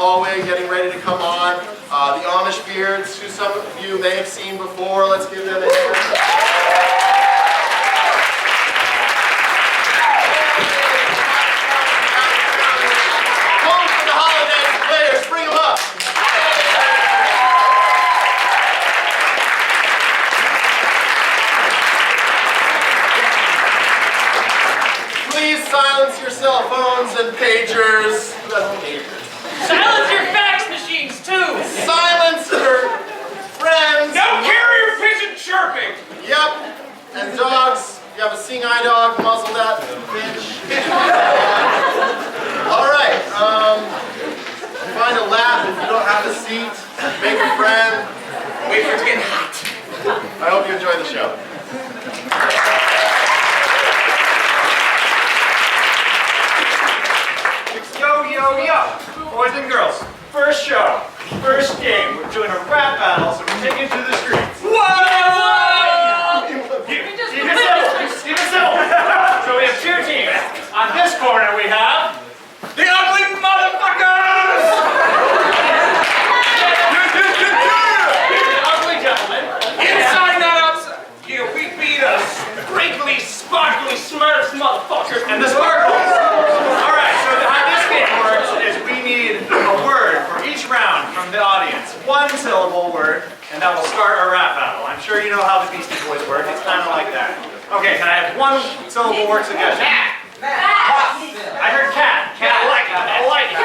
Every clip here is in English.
hallway getting ready to come on. The Amish Beards, who some of you may have seen before. Let's give them a hand. Silence your cell phones and pagers. Silence your fax machines, too! Silence your friends. No carrier pigeon chirping! Yep. And dogs. You have a seeing eye dog, muzzle that bitch. Alright. Find a lap if you don't have a seat. Make a friend. Wait for it to get hot. I hope you enjoy the show. Yo, boys and girls, first show, first game. We're doing a rap battle, so we're taking it to the streets. Whoa! Keep it civil. So we have two teams. On this corner we have the ugly motherfuckers! The ugly gentleman. Inside, not outside. Yeah, we beat us. Sprinkly, sparkly Smurfs, motherfuckers. And the sparkles. Alright, so how this game works is we need a word for each round from the audience. One syllable word, and that will start our rap battle. I'm sure you know how the Beastie Boys work. It's kind of like that. Okay, can I have one syllable word suggestion? Cat. I heard cat. Cat, I like it. I like it.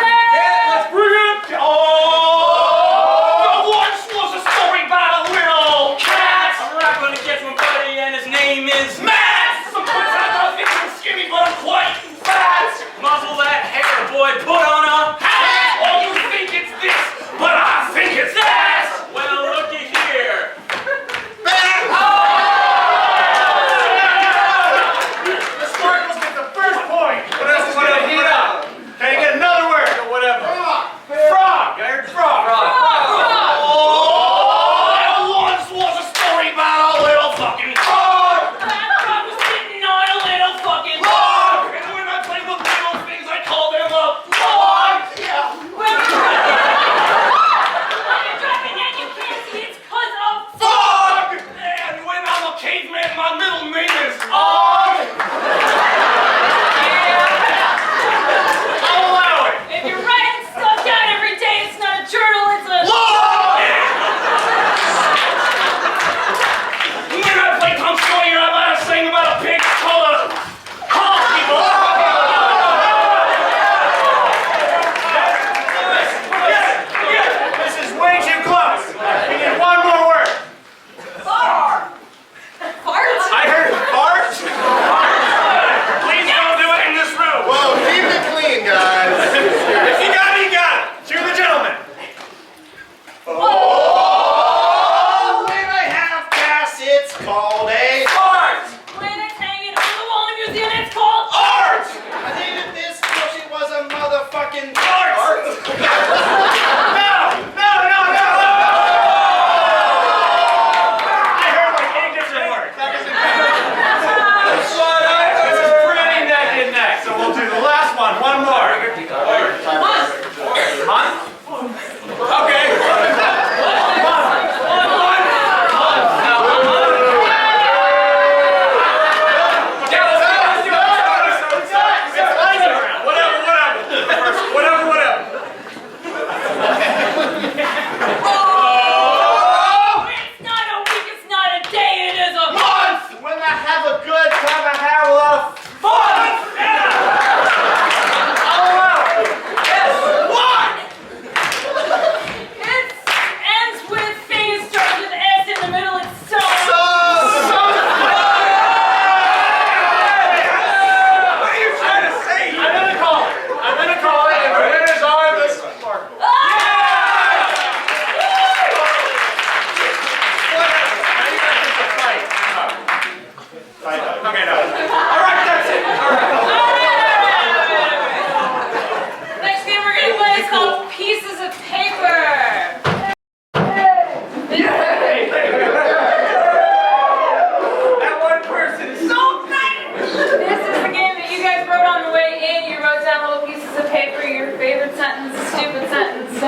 Let's bring it. Oh! Once was a story about a little cat. I'm rapping against my buddy, and his name is Matt. Sometimes I don't think I'm skinny, but I'm quite fat. Muzzle that hair, boy. Put on a hat. Oh, you think it's this, but I think it's that. Well, looky here. The sparkles get the first point. What else is going to heat up? Can I get another word?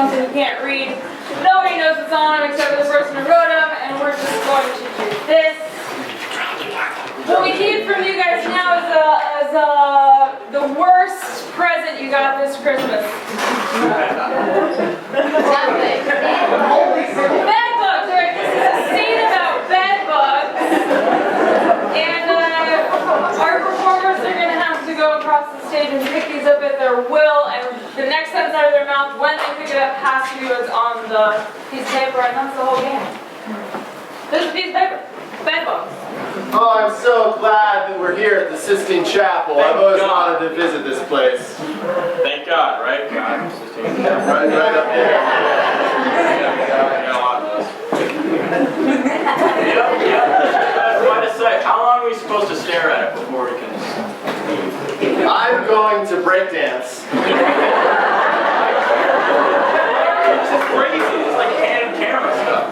something you can't read. Nobody knows what's on them except for the person who wrote them, and we're just going to do this. What we need from you guys now is the worst present you got this Christmas. Bed bugs, right? This is a scene about bed bugs. And our performers are going to have to go across the stage and pick these up at their will, and the next sentence out of their mouth, when they pick it up, has to be what's on the piece of paper, and that's the whole game. This is a piece of paper. Bed bugs. Oh, I'm so glad that we're here at the Sistine Chapel. I've always wanted to visit this place. Thank God, right? God, Right up there. Quite a sight. How long are we supposed to stare at it before we can? I'm going to breakdance. This is crazy. It's like hand camera stuff.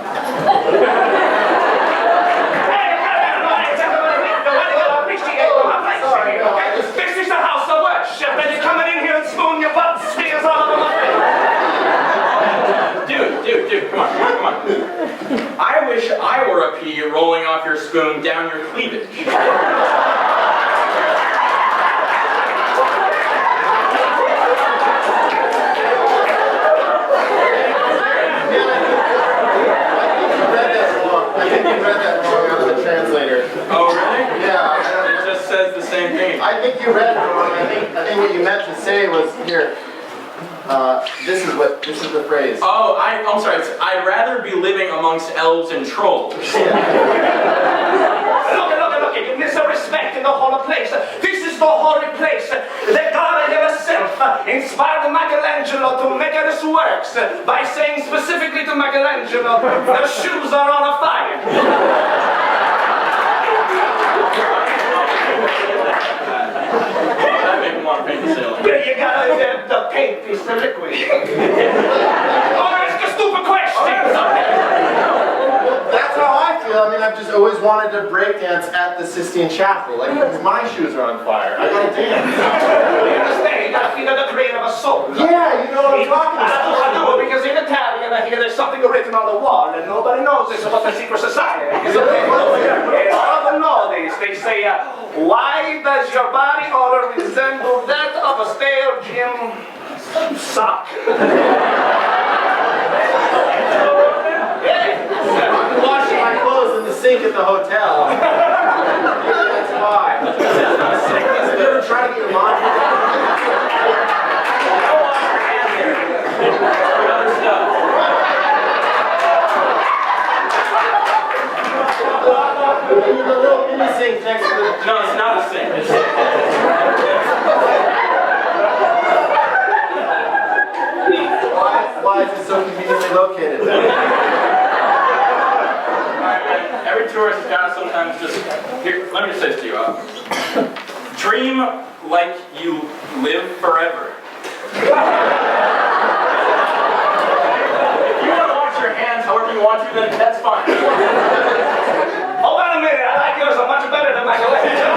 This is the house of worship, and you're coming in here and spoon your butt smears all over my face. Dude, come on. I wish I were a pea rolling off your spoon down your cleavage. I think you read that wrong out of the translator. Oh, really? Yeah. It just says the same thing. I think you read it wrong. I think what you meant to say was here. This is the phrase. Oh, I'm sorry. I'd rather be living amongst elves and trolls. Look, give me some respect in the whole place. This is the holy place. The God himself inspired Michelangelo to make this works by saying specifically to Michelangelo, the shoes are on a fire. That make them want to paint the ceiling. You gotta the paint is the liquid. Oh, ask a stupid question. That's how I feel. I mean, I've just always wanted to breakdance at the Sistine Chapel. Like, my shoes are on fire. I gotta dance. You understand? You gotta feel the grain of a soul. Yeah, you know what I'm talking I about. do, because in Italian I hear there's something written on the wall and nobody knows this about the secret society. All the nowadays they say, why does your body odor resemble that of a stale gym sock? I'm washing my clothes in the sink at the hotel. That's why. Have you ever tried to get your laundry done? Don't wash your hands there. For other stuff. There's a little mini sink next to the... No, it's not a sink. Why is it so conveniently located then? Every tourist has got to sometimes just... Here, let me just say this to you. Dream like you live forever. If you want to wash your hands however you want to, then that's fine. Hold on a minute, I like yours so much better than Michelangelo.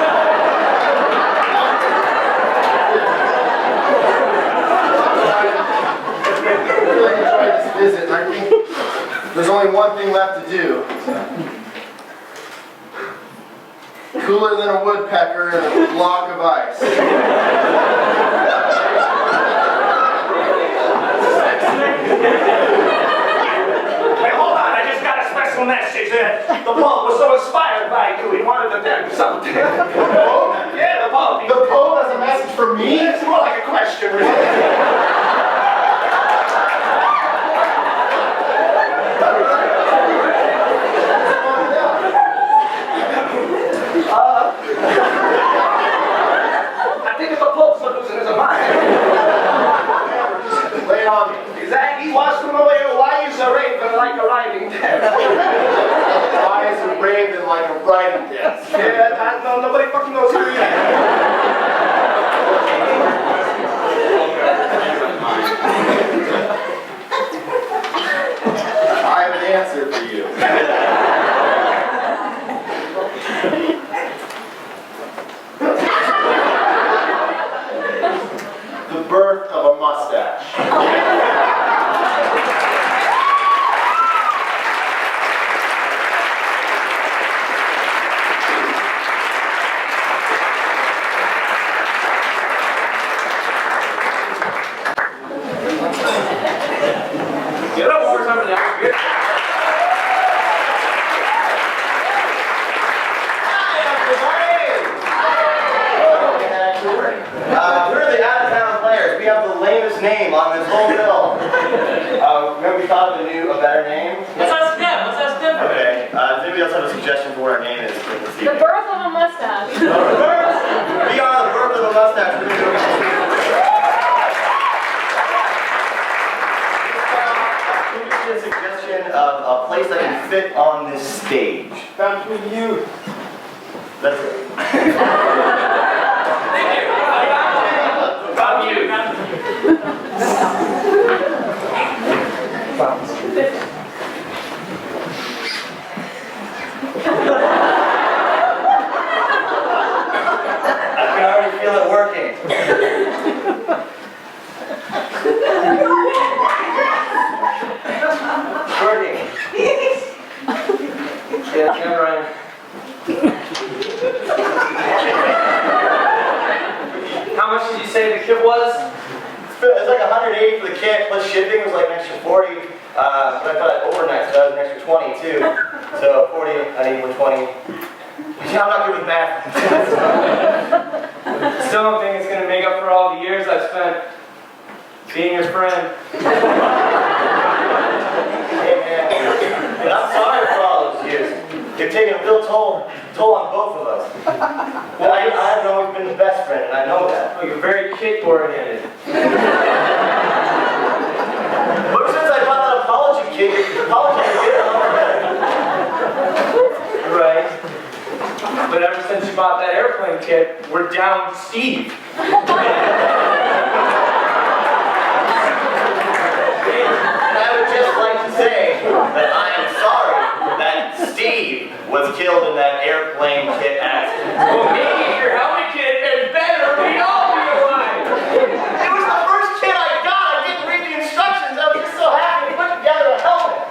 I really enjoyed this visit, and I think there's only one thing left to do. Cooler than a woodpecker and a block of ice. Hey, hold on, I just got a special message. The Pope was so inspired by you, he wanted to tell you something. The Pope? Yeah, the Pope. The Pope has a message for me? It's more like a question, really. I think if the Pope's not losing his mind. Lay it on me. Exactly. He wants to know why is a raven like a riding desk? Why is a raven like a writing desk? Yeah, no, nobody fucking knows who he is. I have an answer for you. The birth of a mustache. remember we thought of a better name? Let's ask them. Let's ask them. Okay, does anybody else have a suggestion for what our name is for this The evening? birth of a mustache. We are the birth of a mustache. We're gonna a suggestion of a place that can fit on this stage. That's with you. That's it. Thank you. About you. I can already feel it working. Working. Yeah, never mind. How much did you say the kit was? It's like 180 for the kit, plus shipping was like an extra 40. But I thought overnight, so that was an extra 20 too. So 40, I need 120. I'm not good with math. Still don't think it's gonna make up for all the years I've spent being your friend. Hey man, and I'm sorry for all those years. You've taken a real toll on both of us. Well, I haven't always been the best friend, and I know that. Oh, you're very kit oriented. But since I bought that apology kit, apology kit, I'm all better. Right. But ever since you bought that airplane kit, we're down to Steve. And I would just like to say that I am sorry that Steve was killed in that airplane kit accident. Well, maybe your helmet kit is better. We'd all be alive. It was the first kit I got. I didn't read the instructions. I was just so happy to put together a helmet.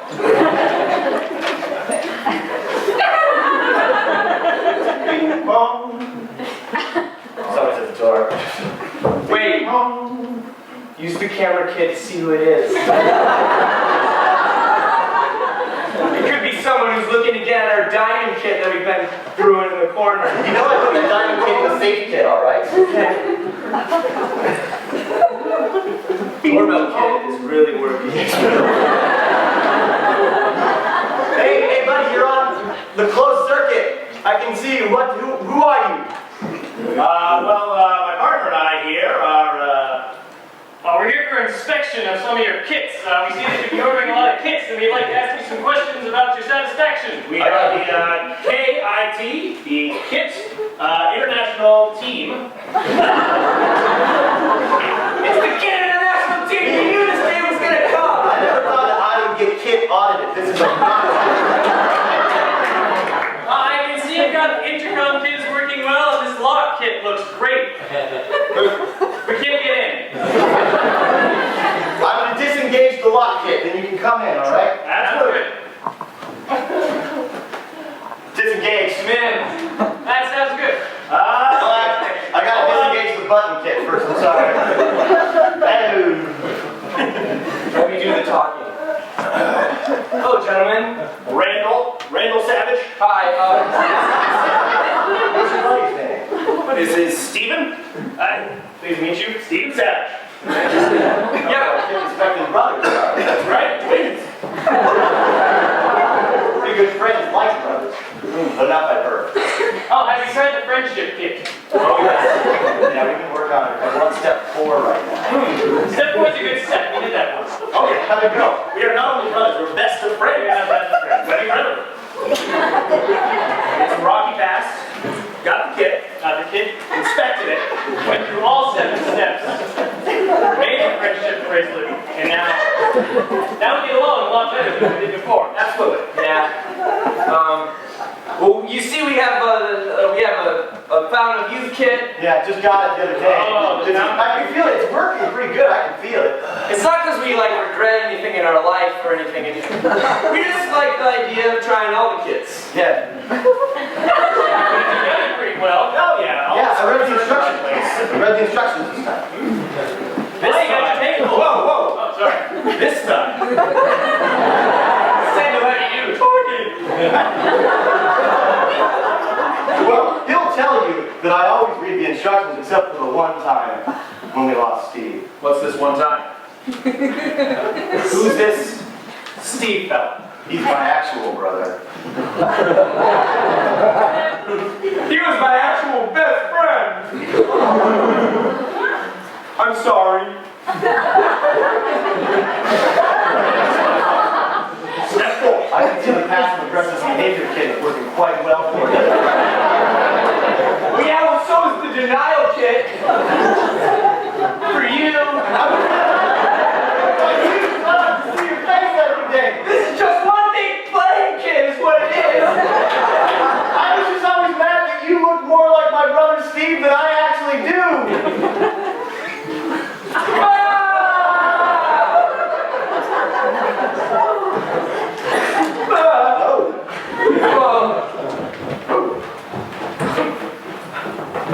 Bing bong. Someone's at the door. Wait. Use the camera kit to see who it is. It could be someone who's looking to get our diamond kit that we've been brewing in the corner. You know I put the diamond kit in the safe kit, all right? Doorbell kit is really working. Hey, buddy, you're on the closed circuit. I can see you. Who are you? My partner and I here are, we're here for inspection of some of your kits. We see that you've been ordering a lot of kits, and we'd like to ask you some questions about your satisfaction. We are the KIT, the Kit International Team. It's the Kit International Team! You knew this day was gonna come! I never thought that I would get kit audited. This is a I can see you've got the intercom kits working well, and this lock kit looks great. We can't get in. I'm going to disengage the lock kit, then you can come in, all right? That's good. Disengage. Come in. That sounds good. I got to disengage the button kit first, I'm sorry. Let me do the talking. Hello, gentlemen. Randall Savage. Hi, What's your buddy's name? This is Steven. Pleased to meet you, Steven Savage. Yeah. Kid inspecting brothers. That's right, twins. Pretty good friends like brothers. But not by birth. Oh, have you tried the friendship kit? Oh, yes. Yeah, we can work on it. We're on step 4 right now. Step 4 is a good step. We did that once. Okay, how'd it go? We are not only brothers, we're best of friends. Yeah, best of friends. Very good. It's a rocky pass. Got the kit, inspected it, went through all 7 steps, made a friendship bracelet, and now we get along a lot better than we did before. Absolutely. yeah. Well, you see, we have a Fountain of Youth kit. Yeah, just got it the other day. Oh, I can feel it. It's working pretty good. I can feel it. It's not because we regret anything in our life or anything. We just like the idea of trying all the kits. Yeah. You did it pretty well. Oh yeah. Yeah, I read the instructions. I read the instructions this time. This time. Whoa. Oh, sorry. This time. Say no to you. Well, he'll tell you that I always read the instructions except for the one time when we lost Steve. What's this one time? Who's this Steve fell. He's my actual brother. He was my actual best friend. I'm sorry. Step 4. I can see the passive aggressive behavior kit is working quite well for you. Well, yeah, well, so is the denial kit. For you. This is just one big playing kit is what it is. I was just always mad that you look more like my brother Steve than I actually do.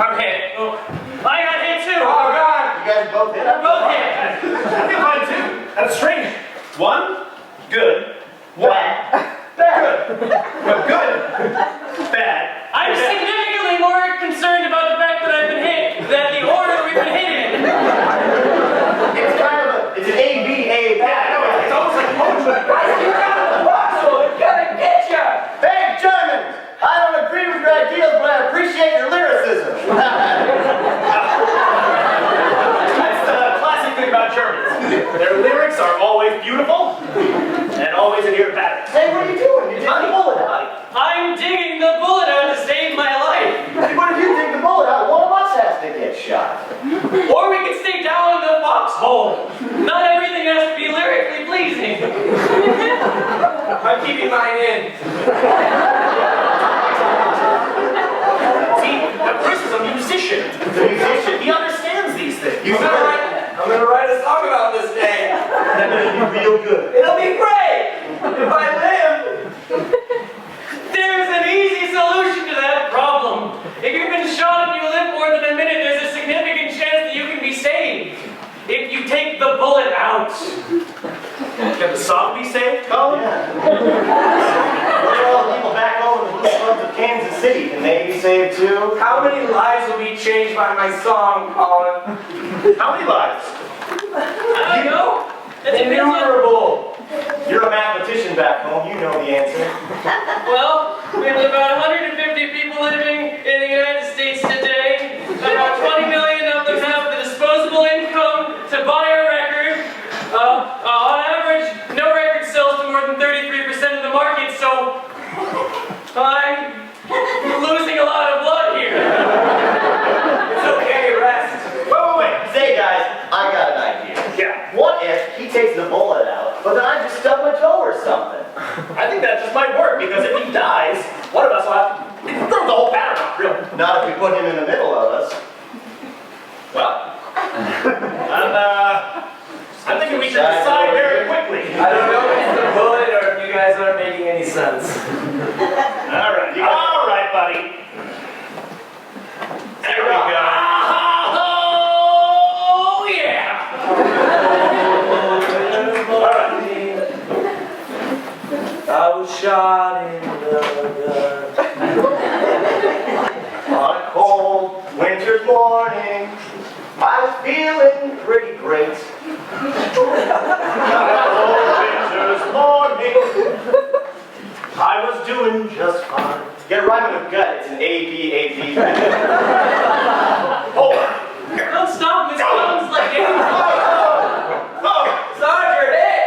I'm hit. Oh, I got hit too. Oh, God. You guys both hit? We're both hit. I feel fine too. That's strange. 1, good. 1, Bad. good. Bad. I'm significantly more concerned about the fact that I've been hit than the order we've been hit in. It's kind of it's an A-B-A bad. I know, it's almost like poetry. You got a muscle. It's gonna get ya. Hey, Germans! I don't agree with your ideas, but I appreciate your lyricism. That's the classic thing about Germans. Their lyrics are always beautiful and always in your back. Hey, what are you doing? You dig the bullet out. I'm digging the bullet out to save my life. But if you dig the bullet out, one of us has to get shot. Or we can stay down in the foxhole. Not everything has to be lyrically pleasing. I'm keeping mine in. See, Chris is a musician. The musician. He understands these things. I'm gonna write a song about this day. That's gonna be real good. It'll be great if I live. There's an easy solution to that problem. If you've been shot and you live more than a minute, there's a significant chance that you can be saved. If you take the bullet out. Can the song be saved, Colin? Yeah. What are all the people back home in the blue slums of Kansas City? Can they be saved too? How many lives will be changed by my song, Colin? How many lives? I don't know. It depends on... Innumerable. You're a mathematician back home. You know the answer. Well, we have about 150 people living in the United States today. About 20 million of them have the disposable income to buy a record. On average, no record sells to more than 33% of the market, so I'm losing a lot of blood here. It's okay, rest. Wait. Say, guys, I got an idea. Yeah, What if he takes the bullet out, but then I just stub my toe or something? I think that just might work because if he dies, one of us will have to throw the whole pattern off, really. Not if we put him in the middle of us. Well, I'm thinking we should decide very quickly. I don't know if it's the bullet or if you guys aren't making any sense. All right, buddy. There we go. Oh, yeah! I was shot in the gun. On a cold winter's morning, I was feeling pretty great. On a cold winter's morning, I was doing just fine. Get right with gut. It's an A-B-A-B. Hold on. Don't stop, Miss Collins, like Sergeant, hit!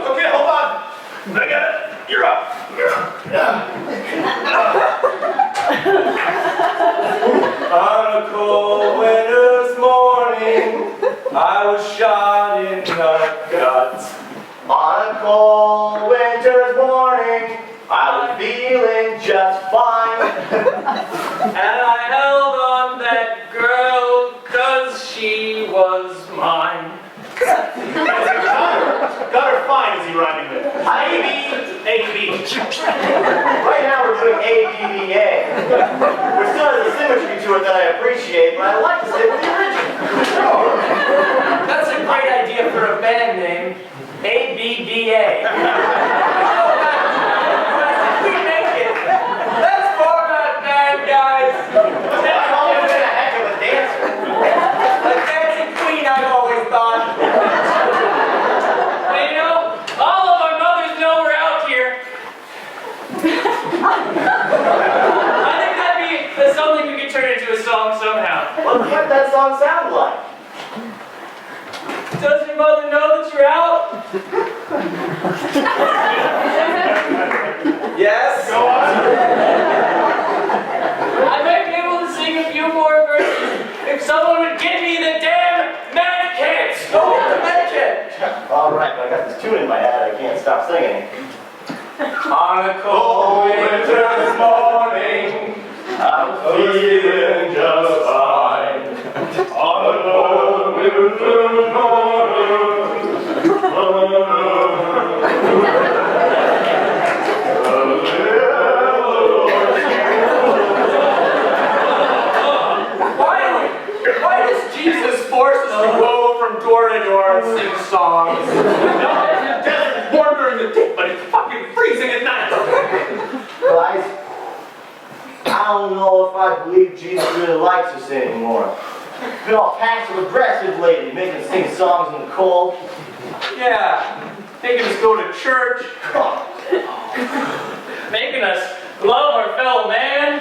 Okay, hold on. I got it. You're up. On a cold winter's morning, I was shot in the guts. On a cold winter's morning, I was feeling just fine. And I held on that girl because she was mine. Got her fine, is he rhyming with? A-B. Right now we're doing A-B-B-A. Which still has a symmetry to it that I appreciate, but I like to stick with the original. That's a great idea for a band name. ABBA. We make it. Let's form that band, guys. I've always been a heck of a dancer. A dancing queen, I've always thought. And you know, all of our mothers know What might that song sound like? Does your mother know that you're out? Yes? Go on. I might be able to sing a few more verses if someone would give me the damn med kit! Oh, the med kit! All right, but I got this tune in my head. I can't stop singing. On a cold winter's morning, I'm feeling just fine. On a cold winter's morning. Why does Jesus force us to go from door to door and sing songs? No, the desert's warm during the day, but it's fucking freezing at night. Guys, I don't know if I believe Jesus really likes us anymore. He's been all passive aggressive lately, making us sing songs in the cold. Yeah, making us go to church, making us love our fellow man.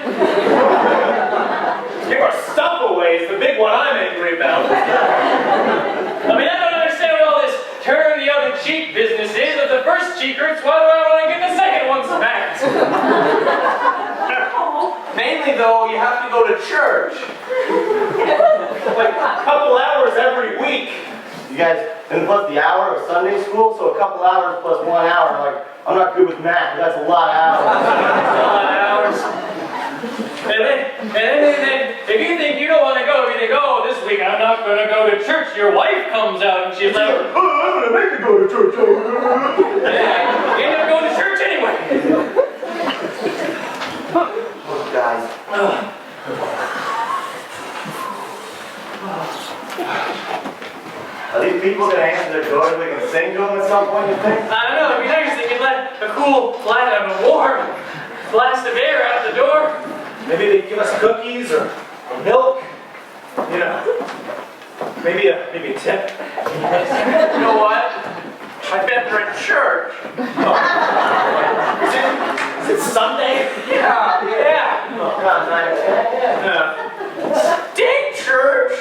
Give our stuff away is the big one I'm angry about. I mean, I don't understand what all this turn the other cheek business is. If the first cheek hurts, why do I want to get the second one smacked? Mainly though, you have to go to church. Like a couple hours every week. You guys, and plus the hour of Sunday school, so a couple hours plus 1 hour. Like, I'm not good with math, but that's a lot of hours. That's a lot of hours. And then, if you think you don't want to go, if you think, oh, this week I'm not going to go to church, your wife comes out and she's like, I'm gonna make you go to church. yeah, you end up going to church anyway. Oh, guys. Are these people gonna answer their door so we can sing to them at some point, you think? I don't know, it'd be nice if you could let a cool, warm blast of air out the door. Maybe they give us cookies or milk. You know, maybe a tip. You know what? I bet they're at church. Is it Sunday? Yeah. Oh, God, nice. Dang church!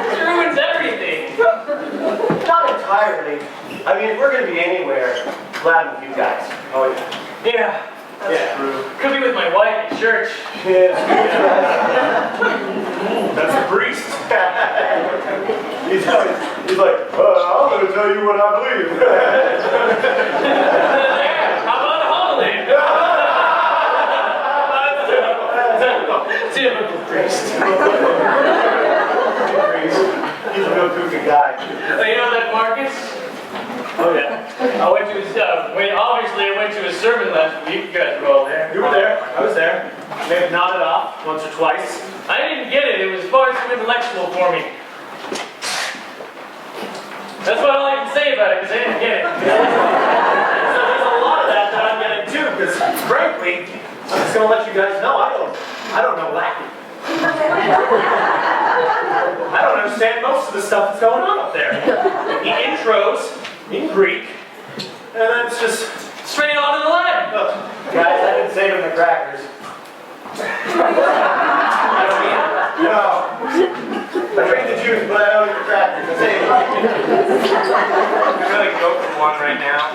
It ruins everything. Not entirely. I mean, if we're gonna be anywhere, glad with you guys. Oh yeah. Yeah, Yeah. could be with my wife at church. That's the priest. He's like, I'm gonna tell you what I believe. Yeah, how about a holiday? Typical priest. He's a real goofy guy. You know that Marcus? Oh yeah. I went to his, obviously I went to his sermon last week. You guys were all there. You were there. I was there. May have nodded off once or twice. I didn't get it. It was far too intellectual for me. That's about all I can say about it, because I didn't get it. So there's a lot of that I'm getting too, because frankly, I'm just gonna let you guys know I don't know Latin. I don't understand most of the stuff that's going on up there. The intros in Greek, and then it's just Straight on to the Latin. Guys, I've been saving the crackers. No. I drank the juice, but I don't eat the crackers. I saved them. I'm really go for one right now.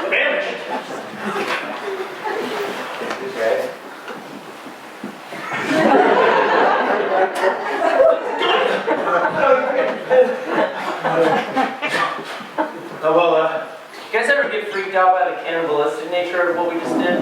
vanished. Okay. Oh well, You guys ever get freaked out by the cannibalistic nature of what we just did?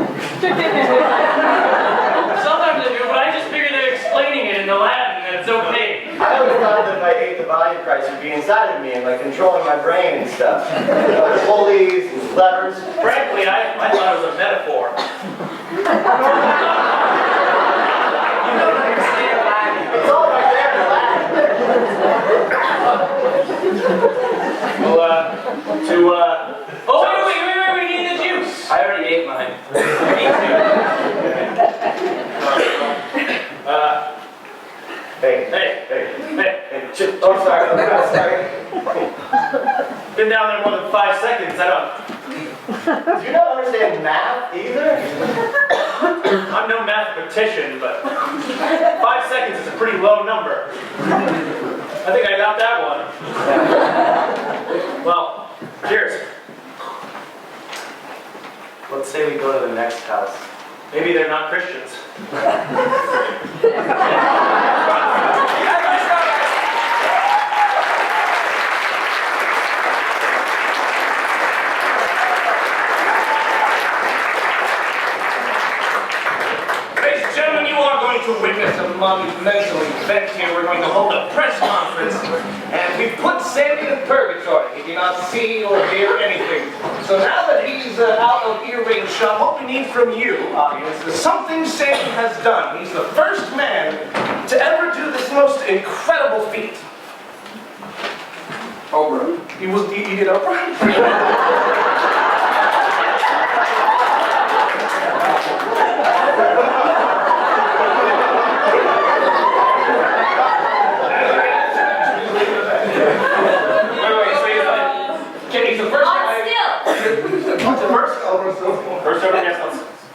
Sometimes I do, but I just figured they're explaining it in the Latin and it's okay. I always thought that if I ate the body of Christ, it would be inside of me and like controlling my brain and stuff. The pulleys and levers. frankly, I thought it was a metaphor. You don't understand Latin. It's all right there in Latin. Well, Oh, wait, we need the juice. I already ate mine. Me too. Hey. Oh, sorry. Sorry. been down there more than 5 seconds. I don't. Do you not understand math either? I'm no mathematician, but 5 seconds is a pretty low number. I think I got that one. Well, cheers. Let's say we go to the next house. Maybe they're not Christians. Ladies and gentlemen, you are going to witness a monumental event here. We're going to hold a press conference, and we've put Sammy in purgatory. He cannot see or hear anything. So now that he's out of earring shot, what we need from you, audience, is something Sammy has done. He's the first man to ever do this most incredible feat. Oprah. He did Oprah?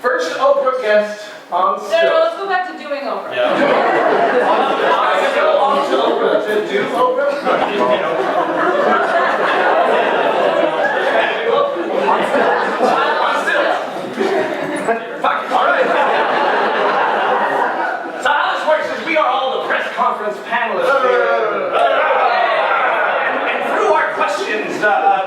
First Oprah guest on stage. No, let's go back to doing Oprah. Still on to Oprah to do Oprah? Fuck, all right. So how this works is we are all the press conference panelists here. And through our questions,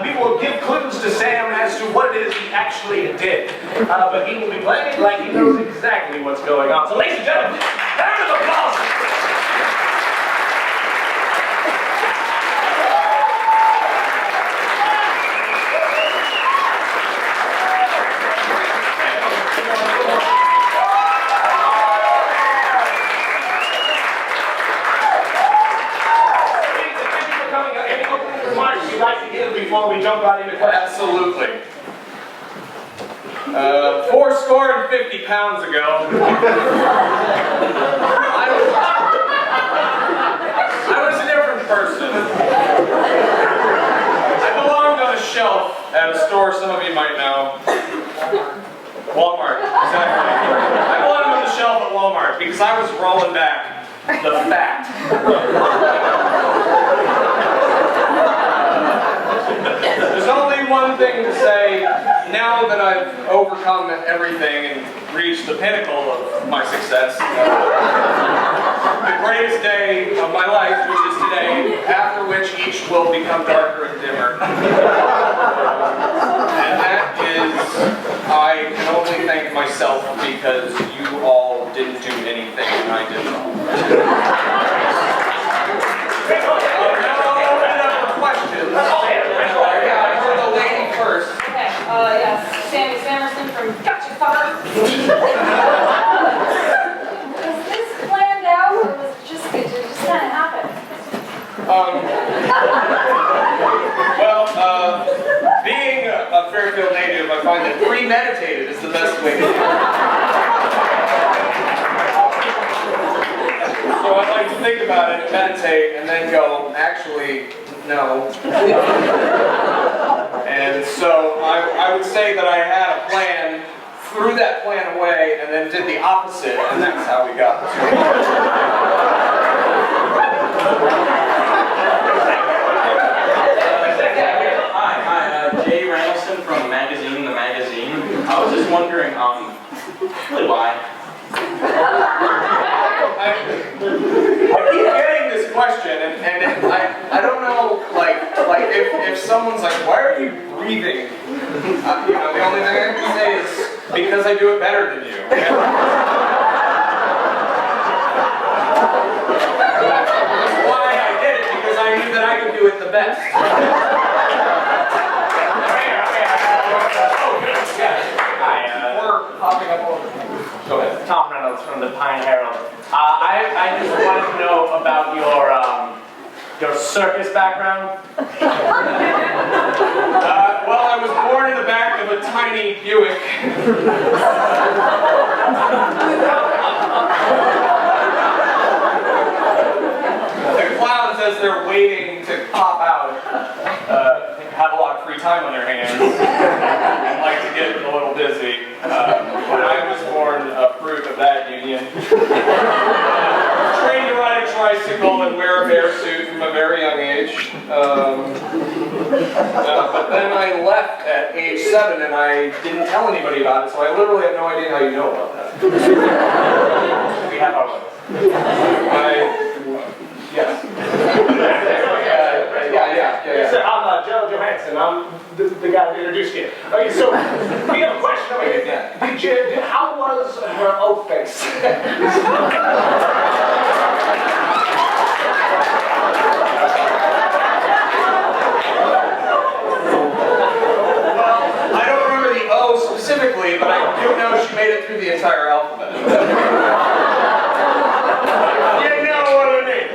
we will give clues to Sam as to what it is he actually did. But he will be playing it like he knows exactly what's going on. So ladies and gentlemen, round of applause. Before we jump right into questions. Absolutely. 450 pounds ago, I was a different person. I belonged on a shelf at a store some of you might know. Walmart, exactly. I belonged on the shelf at Walmart because I was rolling back the fat. There's only one thing to say, now that I've overcome everything and reached the pinnacle of my success. The greatest day of my life, which is today, after which each will become darker and dimmer. And that is, I can only thank myself because you all didn't do anything and I did all. Questions. I heard the lady first. Okay, yes, Sammy Samerson from Gotcha Farm. Was this planned out, or was it just kind of happen? Well, being a Fairfield native, I find that premeditated is the best way to do it. So I like to think about it, meditate, and then go, actually, no. And so I would say that I had a plan, threw that plan away, and then did the opposite, and that's how we got to it. Hi, Jay Randallson from Magazine, The Magazine. I was just wondering, really why? I keep getting this question, and I don't know, like if someone's like, why are you breathing? You know, the only thing I can say is because I do it better than you. That's why I did it, because I knew that I could do it the best. We're popping up over. Go ahead. Tom Reynolds from the Pine Herald. I just wanted to know about your circus background. Well, I was born in the back of a tiny Buick. The clowns, as they're waiting to pop out, have a lot of free time on their hands and like to get a little busy. But I was born free pursuit from a very young age. But then I left at age 7 and I didn't tell anybody about it, so I literally have no idea how you know about that. We have our limits. Yes. Yeah. So I'm Joe Johansson. I'm the guy that introduced you. Okay, so we have a question over here. How was her oak face? I don't remember the O specifically, but I do know she made it through the entire alphabet. You know what I mean?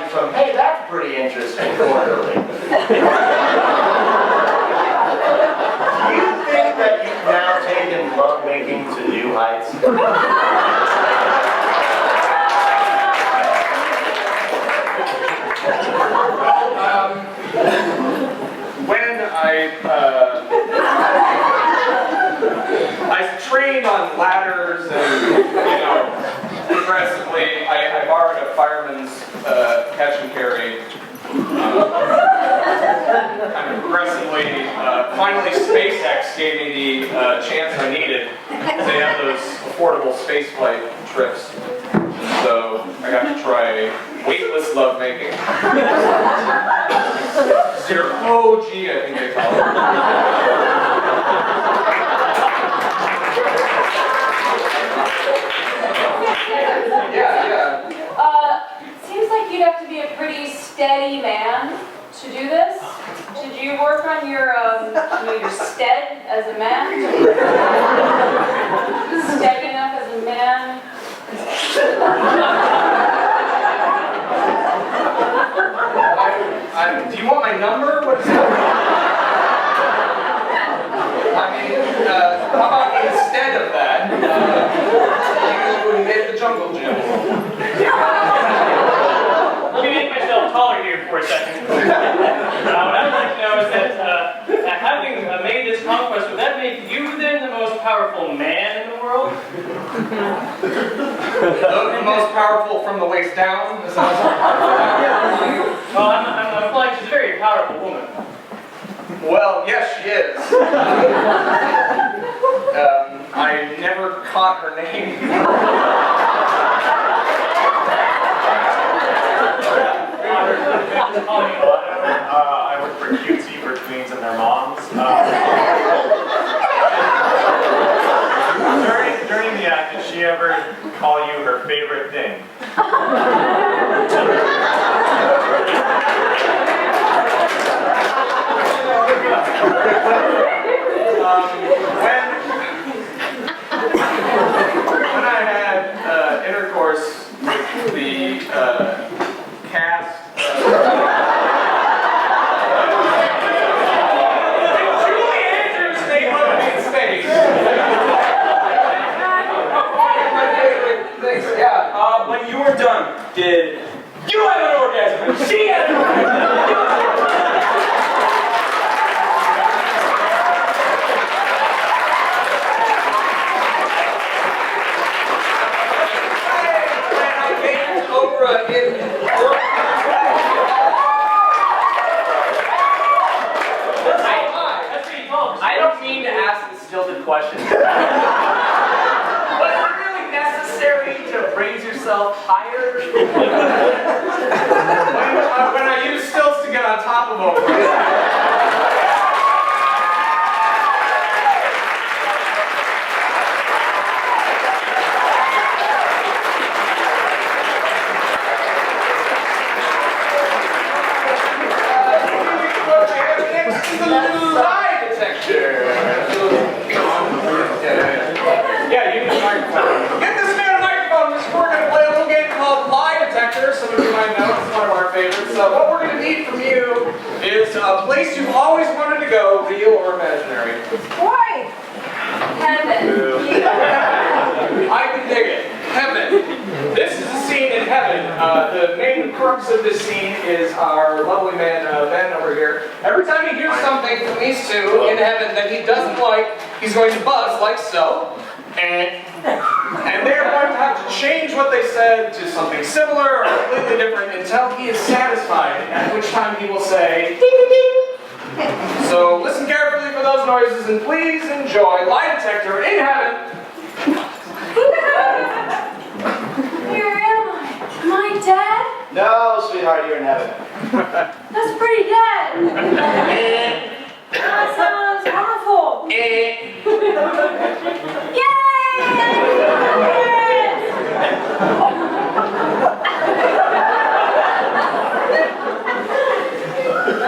From, hey, that's pretty interesting, quarterly. Do you think that you've now taken lovemaking to new heights? When I trained on ladders and, progressively, I borrowed a fireman's catch and carry. Progressively, finally SpaceX gave me the chance I needed. They have those affordable spaceflight trips. So I got to try weightless lovemaking. Zero G, I think they call it. Yeah. Seems like you'd have to be a pretty steady man to do this. Did you work on your stead as a man? Steady enough as a man? Do you want my number? What is that? How about instead of that, you hit the jungle gym? Let me make myself taller here for a second. What I'd like to know is that having made this conquest, would that make you then the most powerful man in the world? The most powerful from the waist down? Well, I'm implying she's a very powerful woman. Well, yes, she is. I never caught her name. I work for Cutesy for tweens and their moms. During the act, did she ever call you her favorite thing? When I had intercourse with the cast, Julie Andrews, they put me in space. My favorite things, yeah. When you were done, did you have an orgasm? She had an orgasm. I don't mean to ask this stilted question. Was it really necessary to raise yourself higher? When I use stilts to get on top of them. Lie detector. Yeah, you need a microphone. Get this man a microphone. We're going to play a little game called Lie Detector. Some of you might know it's one of our favorites. So what we're going to need from you is a place you've always wanted to go, real or imaginary. Boy! Heaven. I can dig it. Heaven. This is a scene in heaven. The main crux of this scene is our lovely man, Ben, over here. Every time he hears something from these two in heaven that he doesn't like, he's going to buzz like so. And And they're going to have to change what they said to something similar or completely different until he is satisfied, at which time he will say, ding, ding, ding. So listen carefully for those noises and please enjoy Lie Detector in Heaven. Where am I? Am I dead? No, sweetheart, you're in heaven. That's pretty dead. That sounds wonderful. Yay!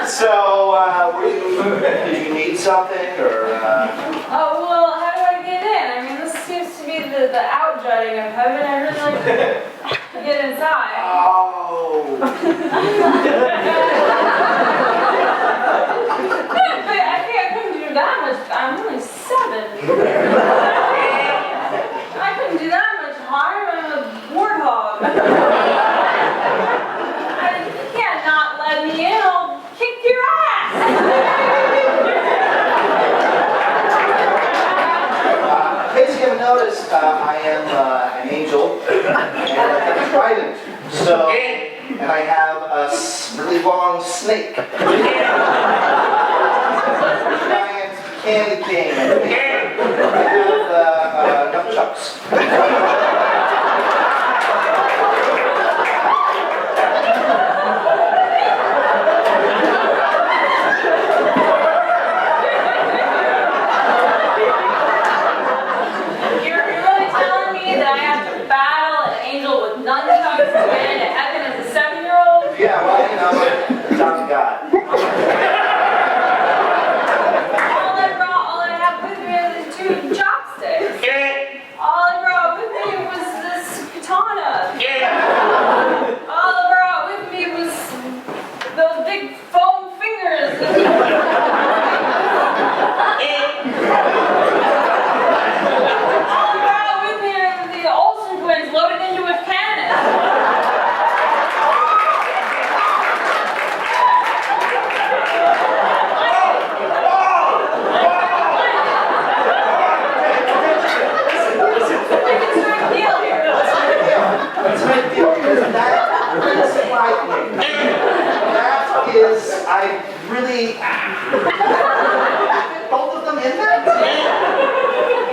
So, did you need something, or, Oh, well, how do I get in? I mean, this seems to be the outjutting of heaven. I really like to get inside. Oh. But I think I couldn't do that much. I'm only 7. I couldn't do that much harm. I'm a warthog. You can't not let me in. I'll kick your ass. In case you haven't noticed, I am an angel, and I have a trident. So, and I have a really long snake. Giant candy cane. I have nunchucks. You're really telling me that I have to battle an angel with nunchucks to get into heaven as a 7-year-old? Yeah, well, you know, talk to God. All I have with me are the 2 chopsticks. All I brought with me was this katana. All I brought with me was those big foam fingers. All I brought with me are the Olsen twins loaded into a cannon. It's a big deal, because that is lightning. That is, I really... Both of them in that?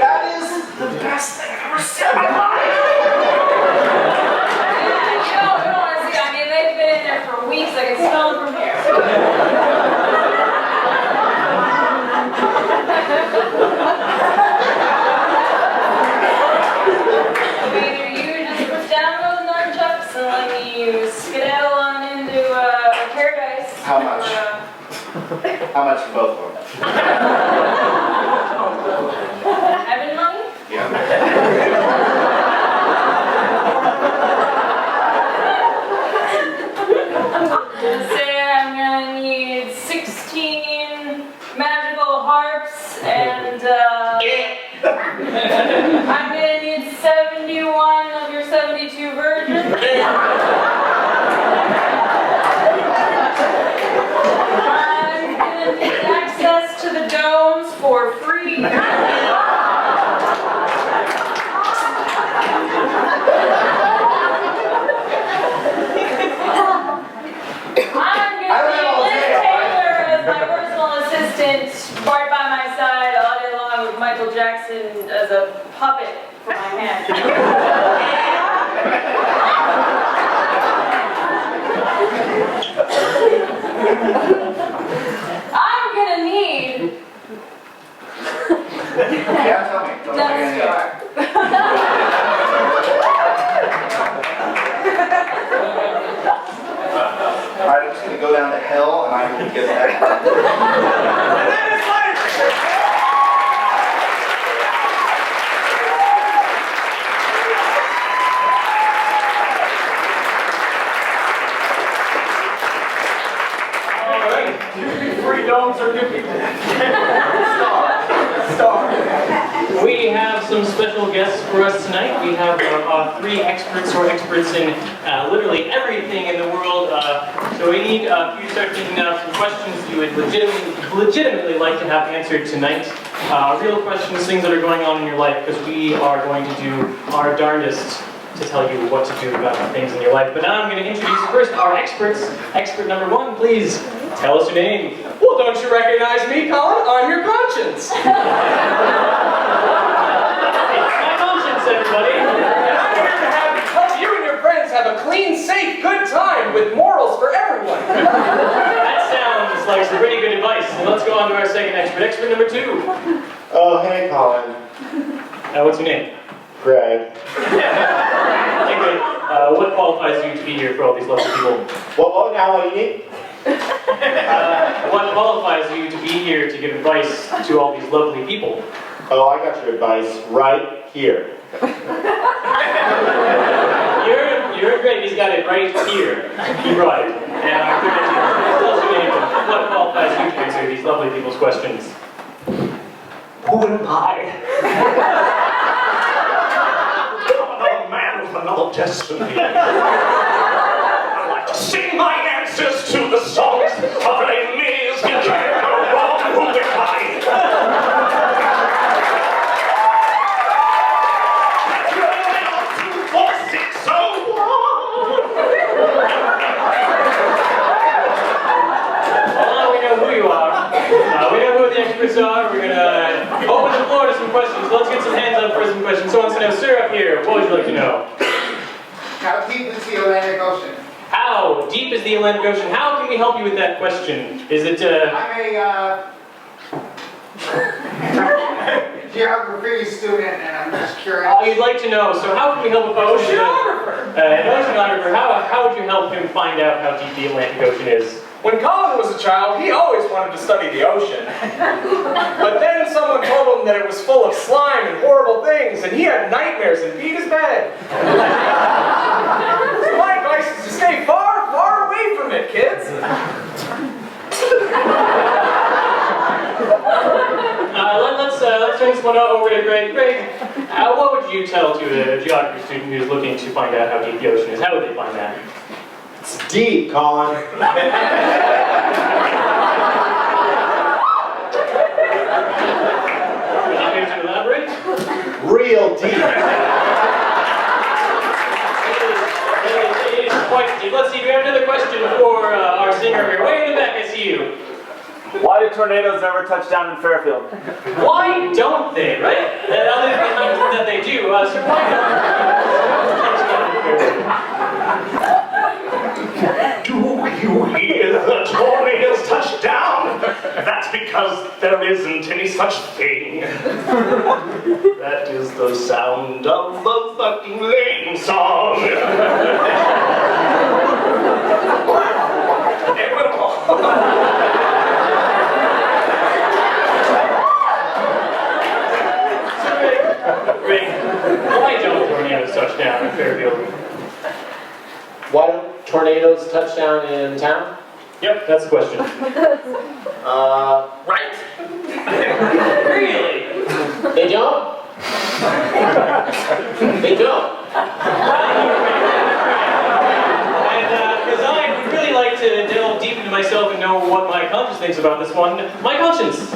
That is the best thing I've ever seen in my life! Yeah, you don't want to see. I mean, they've been in there for weeks. I can smell them from here. Either you just put down those nunchucks and let me skedaddle on into paradise. How much? How much for both of them? Heaven money? Yeah. Say I'm gonna need 16 magical harps and I'm gonna need 71 of your 72 virgins. I'm gonna need access to the domes for free. I'm gonna need Liz Taylor as my personal assistant, right by my side all day long with Michael Jackson as a puppet for my hand. I'm gonna need Yeah, tell me. Tell me what you're Death gonna Star. Alright, I'm just gonna go down the hill and I will get back. And that is Lie Detector. Free domes are good people. Star. We have some special guests for us tonight. We have 3 experts who are experts in literally everything in the world. So we need you to start thinking of some questions you would legitimately like to have answered tonight. real questions, things that are going on in your life, because we are going to do our darndest to tell you what to do about the things in your life. But now I'm going to introduce first our experts. Expert number one, please tell us your name. Well, don't you recognize me, Colin? I'm your conscience. It's my conscience, everybody. And I'm here to help you and your friends have a clean, safe, good time with morals for everyone. That sounds like some pretty good advice. And let's go on to our second expert. Expert number two. Oh, hey, Colin. What's your name? Greg. Okay, good. What qualifies you to be here for all these lovely people? What now? What do you need? What qualifies you to be here to give advice to all these lovely people? Oh, I got your advice right here. You're great. He's got it right here. He brought it. And our third expert, tell us your name. What qualifies you to answer these lovely people's questions? Who am I? Another man with another destiny. I like to sing my answers to the songs of Les Mis. You can't go wrong. Who am I? 24601. Well, now we know who you are. We know who the experts are. We're going to open the floor to some questions. Let's get some hands up for some questions. Who wants to know? Sir, up here, what would you like to know? How deep is the Atlantic Ocean? How deep is the Atlantic Ocean? How can we help you with that question? Is it, I'm a geography student and I'm just curious. you'd like to know, so how can we help a person? Oceanographer. An oceanographer, how would you help him find out how deep the Atlantic Ocean is? When Colin was a child, he always wanted to study the ocean. But then someone told him that it was full of slime and horrible things, and he had nightmares and beat his bed. So my advice is to stay far, far away from it, kids. Let's turn this one over to Greg. Greg, what would you tell to a geography student who's looking to find out how deep the ocean is? How would they find that? It's deep, Colin. Not here to elaborate? Real deep. It is quite deep. Let's see, do we have another question for our singer here? Way in the back, I see you. Why do tornadoes never touch down in Fairfield? Why don't they, right? Other than that they do. So why Do you hear the tornadoes touch down? That's because there isn't any such thing. That is the sound of the fucking lame song. Greg, why don't tornadoes touch down in Fairfield? Why don't tornadoes touch down in town? Yep, that's the question. Right. Really? They don't? They don't. And because I would really like to delve deep into myself and know what my conscience thinks about this one. My conscience.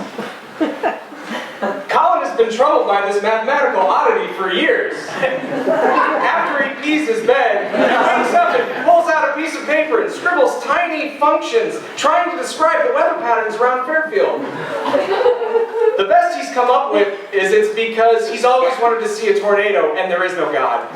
Colin has been troubled by this mathematical oddity for years. After he pees his bed, he wakes up and pulls out a piece of paper and scribbles tiny functions trying to describe the weather patterns around Fairfield. The best he's come up with is it's because he's always wanted to see a tornado and there is no God.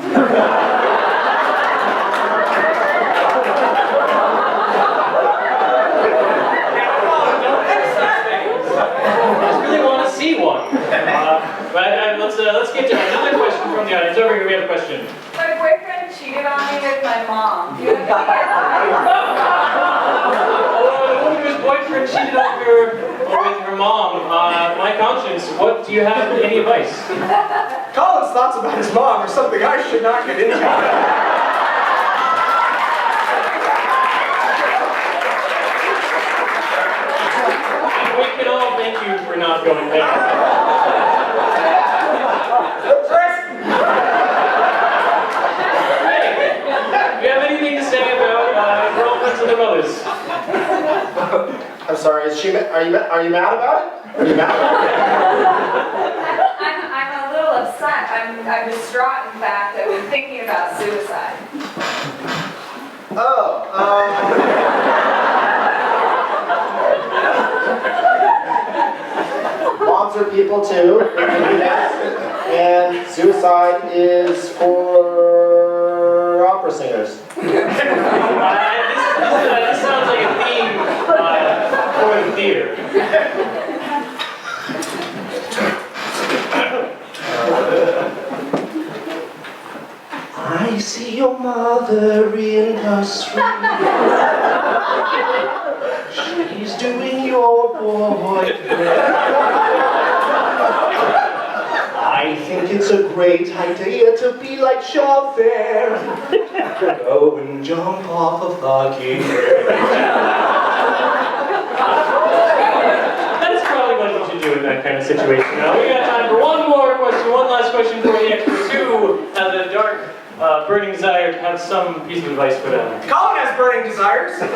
Let's get to another question from the audience. Over here, we have a question. My boyfriend cheated on me with my mom. Oh, the woman whose boyfriend cheated on her with her mom. My conscience, what do you have? Any advice? Colin's thoughts about his mom are something I should not get into. We can all thank you for not going there. I'm sorry, are you mad about it? Are you mad? I'm a little upset. I'm distraught, in fact. I've been thinking about suicide. Moms are people too. They can do that. And suicide is for opera singers. This sounds like a theme for the theater. I see your mother in the street. She's doing your boyfriend. I think it's a great idea to be like Javert. Go and jump off of the cave. That's probably what you should do in that kind of situation. Now, we got time for one more question, one last question for the experts who have the dark, burning desire to have some piece of advice for them. Colin has burning desires. So,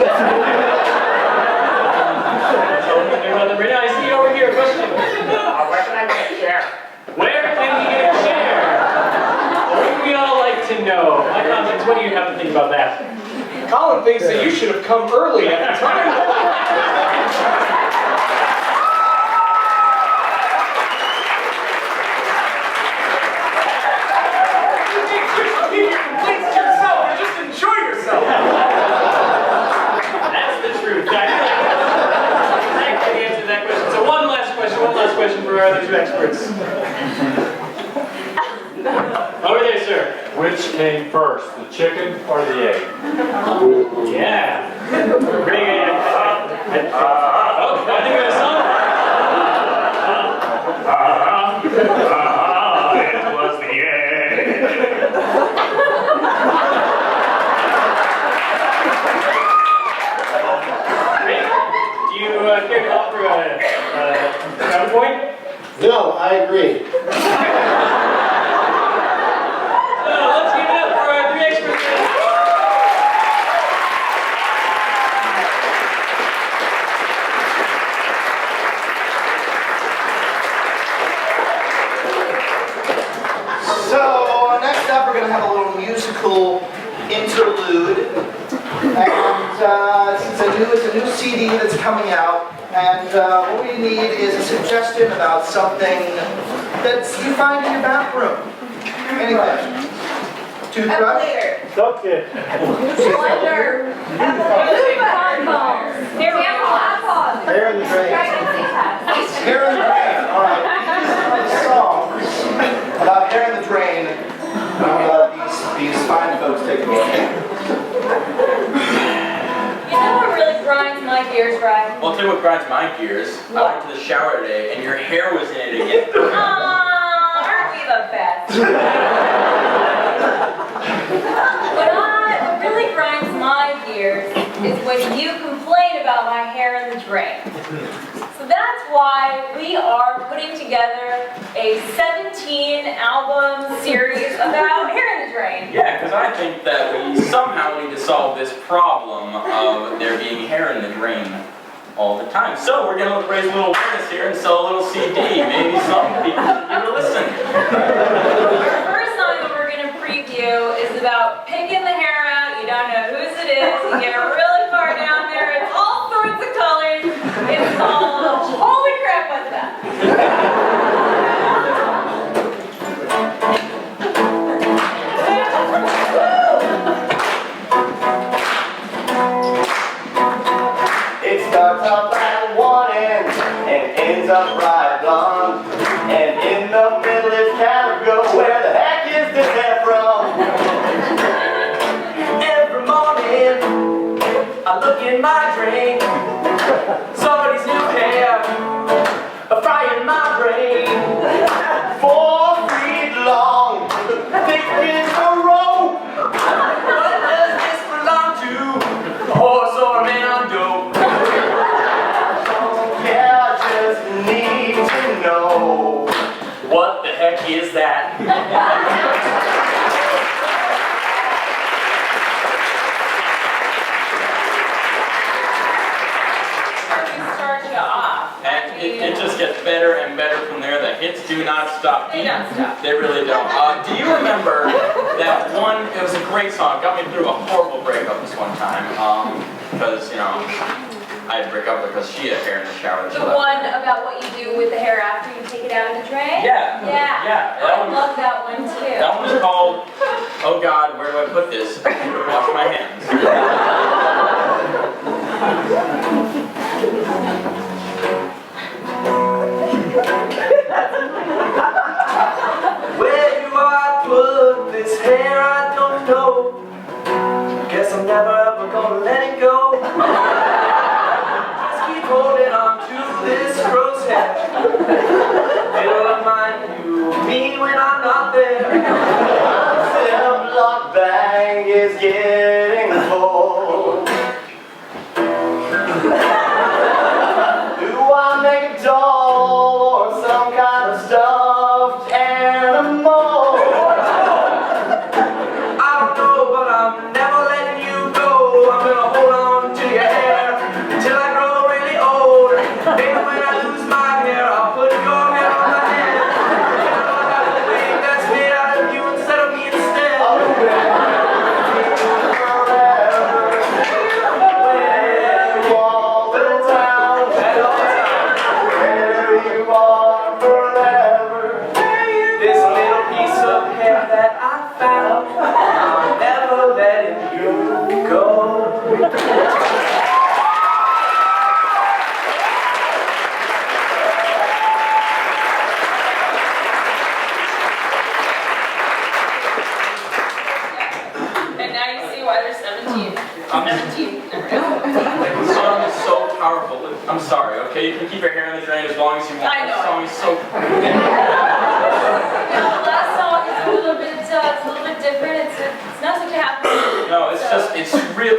I see you over here. Question. Where can I get a chair? Where can we get a chair? Wouldn't we all like to know? My comments, what do you have to think about that? Colin thinks that you should have come early at the time. Keep your complaints to yourself and just enjoy yourself. That's the truth. I can answer that question. So one last question for our other two experts. Over there, sir. Which came first, the chicken or the egg? Yeah. Pretty good. Oh, I think we have a song. It was the egg. Do you care to offer a counterpoint? No, I agree. Let's give it up for our three experts. So, next up we're going to have a little musical interlude. And it's a new CD that's coming out. And what we need is a suggestion about something that you find in your bathroom. Anything. Toothbrush? Okay. Blender. Hair in the drain. Hair in the drain. All right. This song about hair in the drain. I'm going to let these fine folks take a look. You know what really grinds my gears, Brian? Well, I'll tell you what grinds my gears. I went to the shower today and your hair was in it again. Aren't we the best? What really grinds my gears is when you complain about my hair in the drain. So that's why we are putting together a 17-album series about hair in the drain. Yeah, because I think that we somehow need to solve this problem of there being hair in the drain all the time. So we're going to raise a little awareness here and sell a little CD. Maybe some people should give it a listen. Our first song that we're going to preview is about picking the hair out. You don't know whose it is. You get really far down there. It's all sorts of colors. It's called Holy Crap, What's That? It starts up at one end and ends up right blonde. And in the middle is Calico. Where the heck is this hair from? Every morning I look in my drain. Somebody's new hair frying my brain. 4 feet long, thick as a rope. What does this belong to? A horse or a man on dope? Yeah, I just need to know. What the heck is that? Start you off. And it just gets better and better from there. The hits do not stop. They don't stop. They really don't. Do you remember that one? It was a great song. It got me through a horrible breakup this one time. Because, you know, I had to break up because she had hair in the shower. The one about what you do with the hair after you take it out of the drain? Yeah. Yeah. Yeah. I love that one too. That one was called, Oh God, Where Do I Put This? I need to wash my hands. Where do I put this hair? I don't know. Guess I'm never ever gonna let it go. Just keep holding on to this crow's hair. It'll remind you of me when I'm not there. Ziploc bag is getting full. Do I make a doll or some kind of stuffed animal? I don't know, but I'm never letting you go. I'm gonna hold on to your hair till I grow really old. Maybe when I lose my hair, I'll put your hair on my head. You know I got the wig that's made out of you instead of me instead. This little piece of hair that I found, I'm never letting you go. And now you see why there's 17. 17. The song is so powerful. I'm sorry, okay? You can keep your hair in the drain as long as you want. I know. The song is so... Now, the last song is a little bit different. It's not such a happy song. No, it's just, it's real.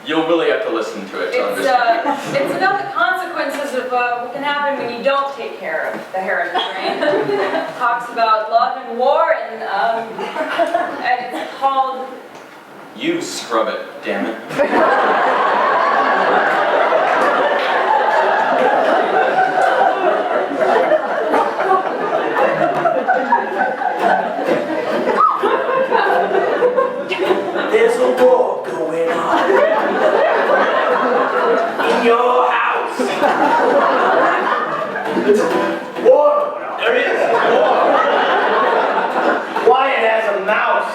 You'll really have to listen to it to understand. It's about the consequences of what can happen when you don't take care of the hair in the drain. It talks about love and war, and it's called... You scrub it, damn it. There's a war going on in your house. War! There is war! Quiet as a mouse!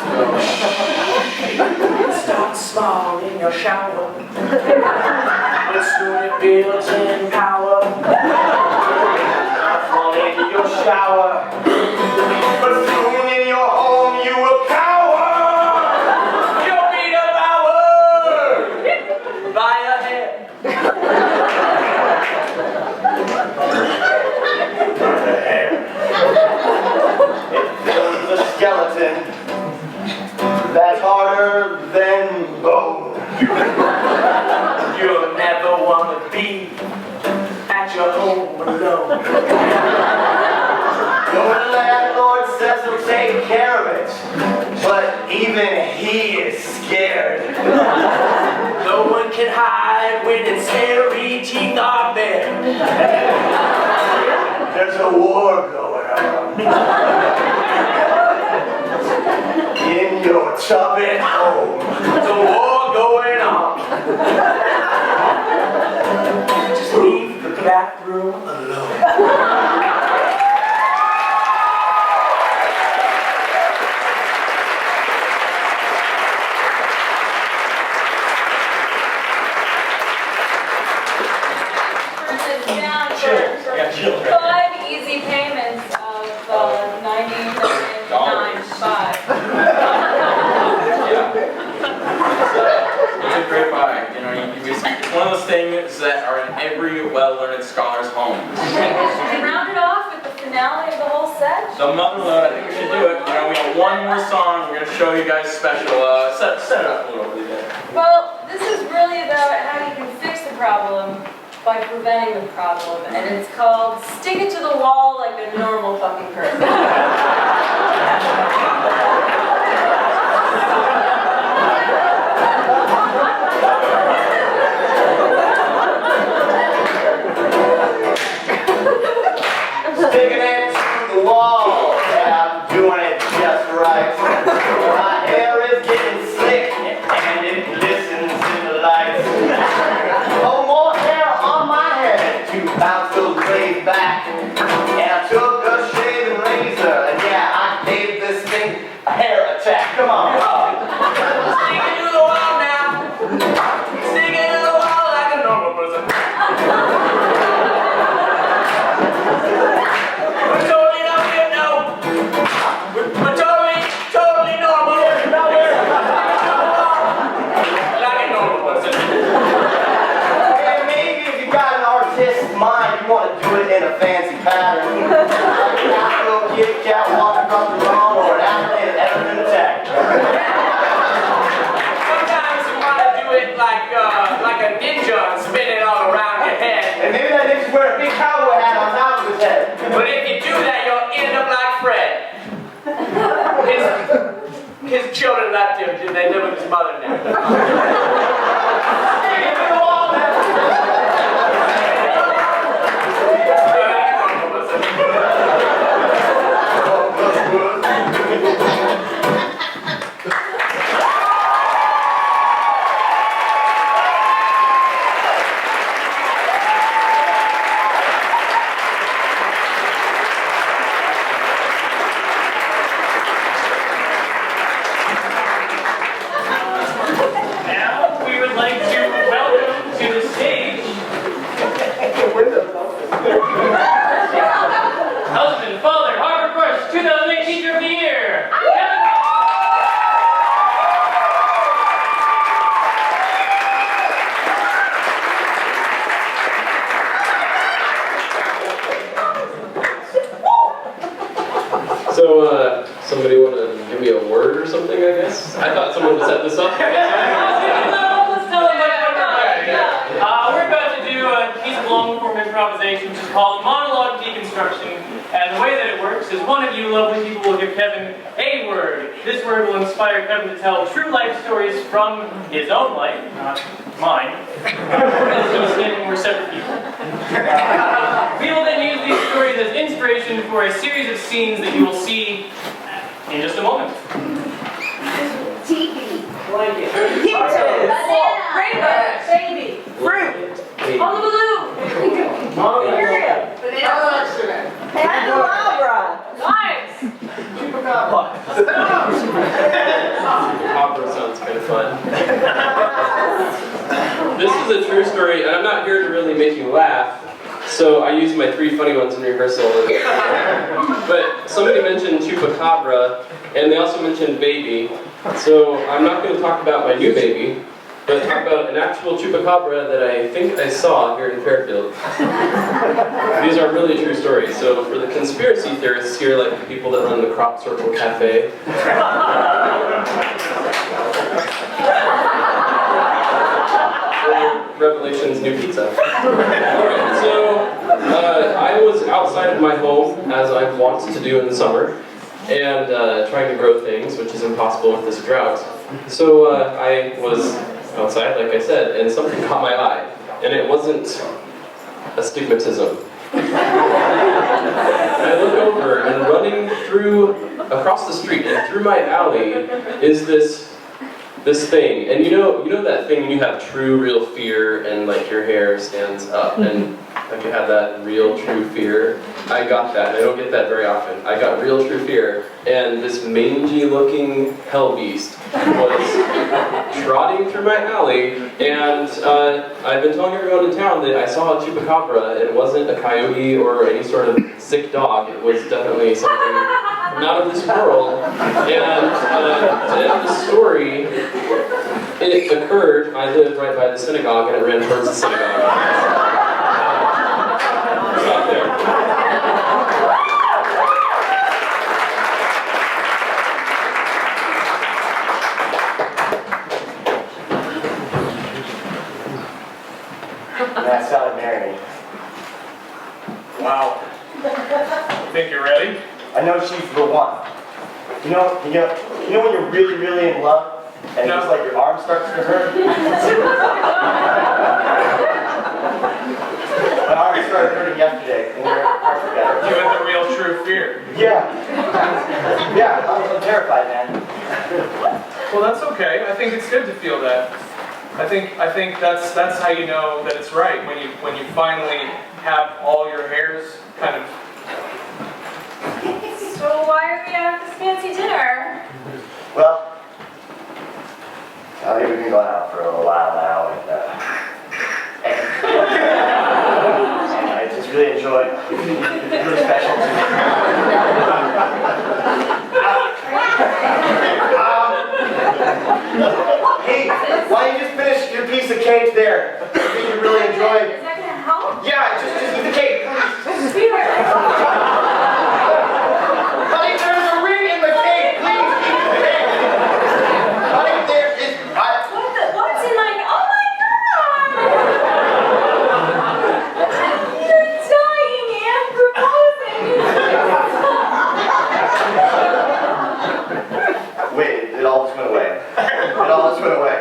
Start small in your shower, but soon it builds in power. Not fall into your shower, but soon in your home you will cower! You'll be devoured by a head. It builds a skeleton that's harder than bone. You'll never want to be at your home alone. Your landlord says he'll take care of it, but even he is scared. No one can hide when its hairy teeth are bare. There's a war going on. In your tub at home. There's a war going on. Just leave the bathroom alone. Children. 5 easy payments of $99.95. Yeah. It's a great buy. You know, it's one of those things that are in every well-learned scholar's home. Should we round it off with the finale of the whole set? So Mother Load, I think we should do it. You know, we have one more song. We're gonna show you guys special. Set it up a little bit. Well, this is really about how you can fix the problem by preventing the problem, and it's called Stick It to the Wall Like a Normal Fucking Person. bounced those blades back, and I took a shaving razor, and yeah, I gave this thing a hair attack. Come on. Sticking to the wall now. Sticking to the wall like a normal person. We're totally not weird, no. We're totally normal. Like a normal person. And maybe if you got an artist's mind, you want to do it in a fancy pattern. Like a little kitty cat walking across the lawn, or an animated elephant attack. Sometimes you want to do it like a ninja and spin it all around your head. And maybe that ninja's wear a big cowboy hat on top of his head. But if you do that, you'll end up like Fred. His children left him. They live with his mother now. Now we would like to welcome to the stage husband, father, Harvard First, 2008 Teacher of the Year. So, somebody want to give me a word or something, I guess? I thought someone would set this up. We're about to do a piece of long-form improvisation which is called Monologue Deconstruction. And the way that it works is one of you lovely people will give Kevin a word. This word will inspire Kevin to tell true life stories from his own life, not mine. We're separate people. We will then use these stories as inspiration for a series of scenes that you will see in just a moment. TV. Blanket. Banana. Rainbow. Baby. Fruit. On the balloon. Banana. Candelabra. Knives. Opera sounds kind of fun. This is a true story, and I'm not here to really make you laugh, so I used my 3 funny ones in rehearsal. But somebody mentioned chupacabra, and they also mentioned baby, so I'm not going to talk about my new baby, but talk about an actual chupacabra that I think I saw here in Fairfield. These are really true stories, so for the conspiracy theorists here, like the people that run the Crop Circle Cafe, Revelation's new pizza. Alright, so I was outside of my home, as I want to do in the summer, and trying to grow things, which is impossible with this drought. So I was outside, like I said, and something caught my eye, and it wasn't astigmatism. I look over, and running across the street and through my alley is this thing. And you know that thing when you have true, real fear, and like your hair stands up, and like you have that real, true fear? I got that. I don't get that very often. I got real, true fear, and this mangy-looking hell beast was trotting through my alley, and I've been telling everyone in town that I saw a chupacabra. It wasn't a coyote or any sort of sick dog. It was definitely something not of this world. And to end the story, it occurred, I lived right by the synagogue, and it ran towards the synagogue. Stop there. That sounded Mary. Wow. Think you're ready? I know she's the one. You know when you're really, really in love, and it's like your arm starts to hurt? My arm started hurting yesterday when we were in the park together. You had the real true fear. Yeah. Yeah, I'm terrified, man. Well, that's okay. I think it's good to feel that. I think that's how you know that it's right, when you finally have all your hairs kind of. So why are we at this fancy dinner? Well, I think we've been going out for a little while now, and I just really enjoyed it. It's really special to me. Hey, why don't you just finish your piece of cake there? I think you really enjoyed. Is that gonna help? Yeah, just eat the cake, please. Sweetheart. Honey, there's a ring in the cake. Please eat the cake. Honey, there is. What's in my? Oh my God! You're dying and proposing. Wait, it all just went away. It all just went away.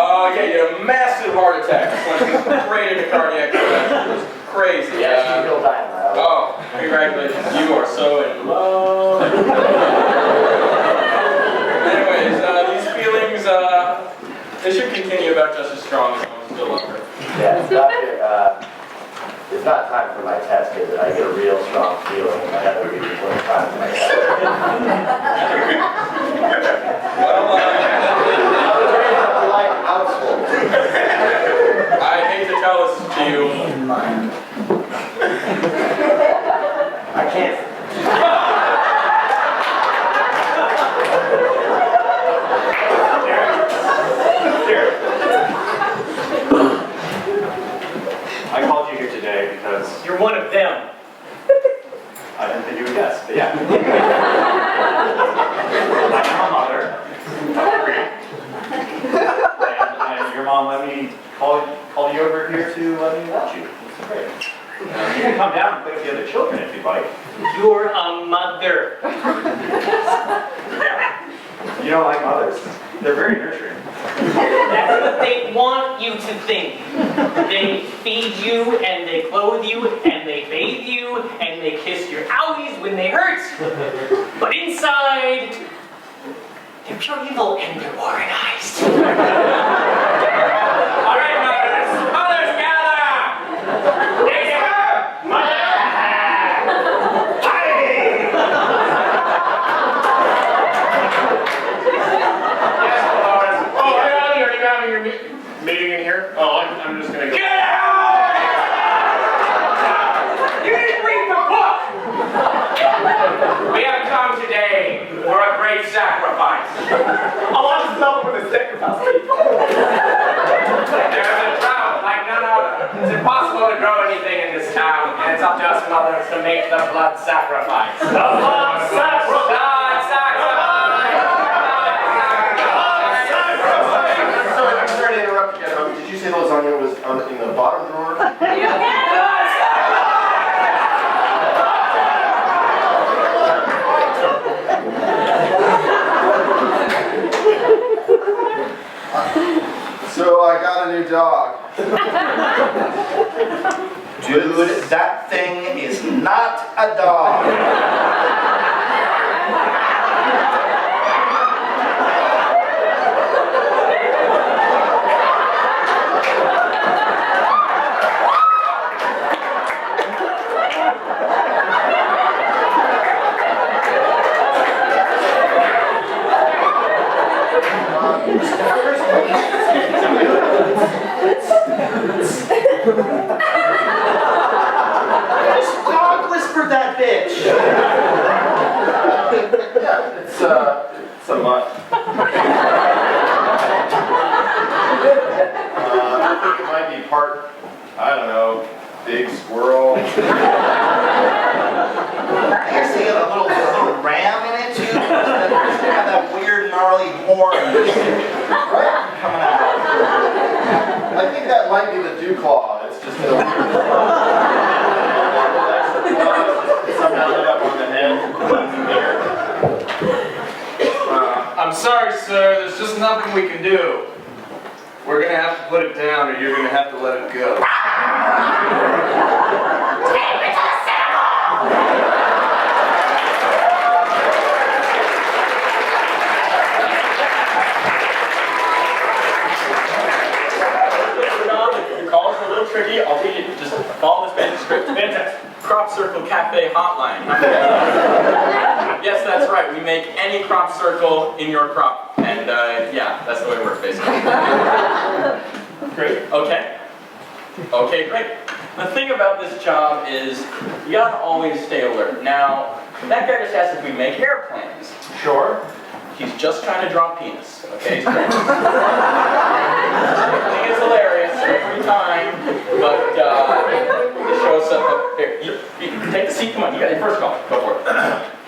Oh, yeah, you had a massive heart attack. Just went straight into cardiac arrest. It was crazy. Yeah, she's real dynamite. Oh, congratulations. You are so in love. Anyways, these feelings, they should continue about just as strong as long as still love her. Yeah, doctor, it's not time for my test, is it? I get a real strong feeling. I have to reach it when it's time for my test. Well, like household. I hate to tell this to you. I can't. I called you here today because You're one of them. I didn't think you would guess, but yeah. I am a mother. And your mom let me call you over here to let me watch you. It's great. You can come down and play with the other children if you'd like. You're a mother. You don't like mothers. They're very nurturing. That's what they want you to think. They feed you, and they clothe you, and they bathe you, and they kiss your owies when they hurt. But inside, they're pure evil and they're organized. All right, mothers. Mothers, gather! Yes, sir! Mother! Yes, Dolores. Oh, are you having your meeting in here? Oh, I'm just gonna go. Get out! You didn't read the book! We have come today for a great sacrifice. I want to stop with the sacrifice. There's a drought like none other. It's impossible to grow anything in this town, and it's up to us mothers to make the blood sacrifice. The blood sacrifice! I'm sorry to interrupt you guys. Did you say lasagna was in the bottom drawer? So I got a new dog. Dude, that thing is not a dog. This dog whispered that bitch. Yeah, it's a mutt. I think it might be part, I don't know, big squirrel. I guess they got a little ram in it too. It's got that weird gnarly horn coming out. I think that might be the dew claw. It's just a weird somehow lit up on the head. I'm sorry, sir. There's just nothing we can do. We're gonna have to put it down, or you're gonna have to let it go. Take me to the cinema! script. Fantastic. Crop Circle Cafe hotline. Yes, that's right. We make any crop circle in your crop. And yeah, that's the way it works, basically. Great. Okay? Okay, great. The thing about this job is you gotta always stay alert. Now, that guy just asked if we make airplanes. Sure. He's just trying to draw penis, okay? I think it's hilarious every time, but it shows up. Here, you take the seat, come on, you got your first call. Go for it.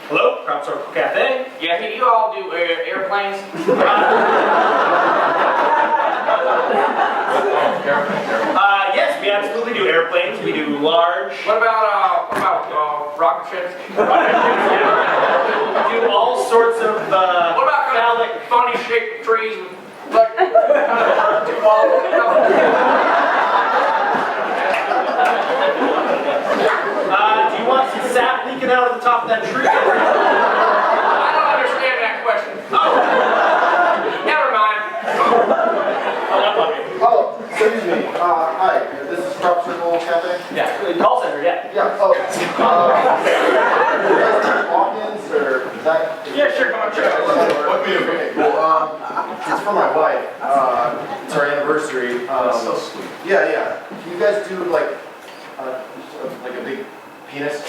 Hello, Crop Circle Cafe. Yeah, you all do airplanes? Yes, we absolutely do airplanes. We do large. What about rocket ships? We do all sorts of What about kind of like funny shaped trees? Like, kind of do you want some sap leaking out of the top of that tree? I don't understand that question. Oh, never mind. Oh, excuse me. Hi, this is Crop Circle Cafe? Yeah. Call center, yeah. Yeah, oh. Walk-ins or is that? Yeah, sure, come on, sure. Okay, well, it's for my wife. It's our anniversary. That's so sweet. Yeah. Can you guys do like a big penis?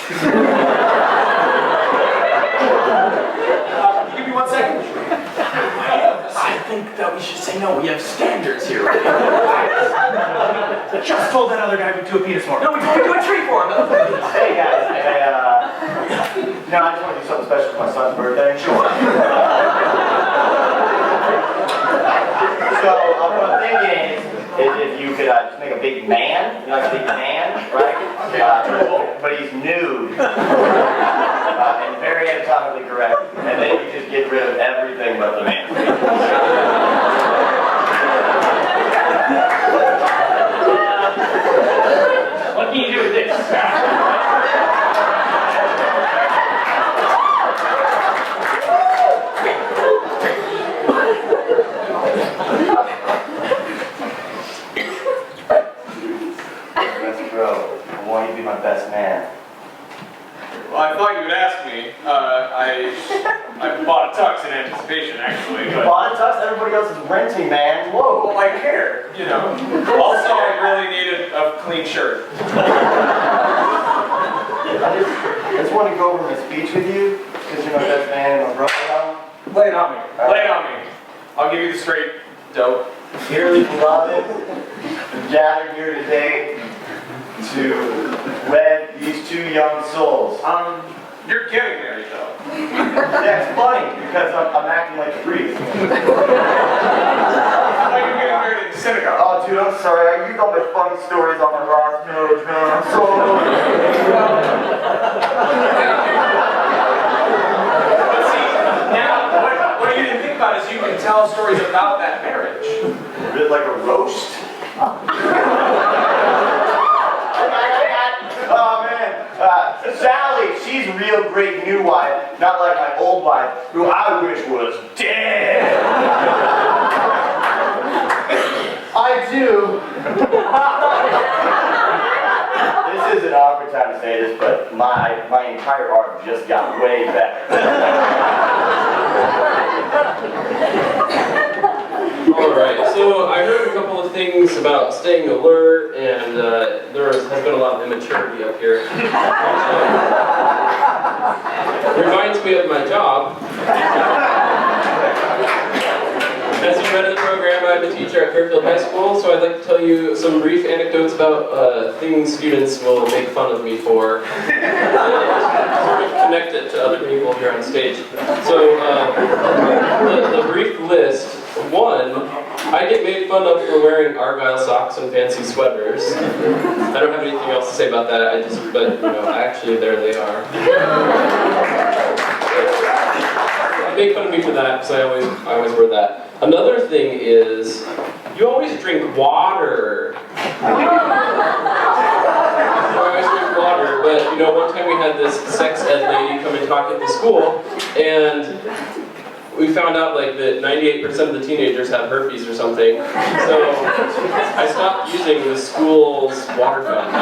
Give me 1 second. I think that we should say no. We have standards here. Just told that other guy we'd do a penis for him. No, we told him to do a tree for him. Hey guys, I just want to do something special for my son's birthday. Sure. So what I'm thinking is if you could just make a big man, like a big man, right? But he's nude and very anatomically correct, and then you just get rid of everything but the man. What can you do with this? Let's go. I want you to be my best man. Well, I thought you would ask me. I bought a tux in anticipation, actually. But Bought a tux, everybody else is renting, man. Whoa. well, I care, you know. Also, I really needed a clean shirt. I just want to go over my speech with you, because you're my best man and my brother now. Lay it on me. Lay it on me. I'll give you the straight dope. Dearly beloved, we gathered here today to wed these two young souls. You're getting married, though. That's funny, because I'm acting like a priest. I thought you were getting married in the synagogue. Oh, dude, I'm sorry. I used all my funny stories on my last page, man. I'm sorry. But see, now, what you didn't think about is you can tell stories about that marriage. A bit like a roast. Oh, man. Sally, she's a real great new wife, not like my old wife, who I wish was dead. I do. This is an awkward time to say this, but my entire art just got way better. Alright, so I heard a couple of things about staying alert, and there has been a lot of immaturity up here. Reminds me of my job. As you read in the program, I'm a teacher at Fairfield High School, so I'd like to tell you some brief anecdotes about things students will make fun of me for, and sort of connect it to other people here on stage. So, the brief list. One, I get made fun of for wearing Argyle socks and fancy sweaters. I don't have anything else to say about that, but you know, actually there they are. They make fun of me for that, because I always wear that. Another thing is, you always drink water. You always drink water, but you know, one time we had this sex ed lady come and talk at the school, and we found out like that 98% of the teenagers have herpes or something. So I stopped using the school's water fountain.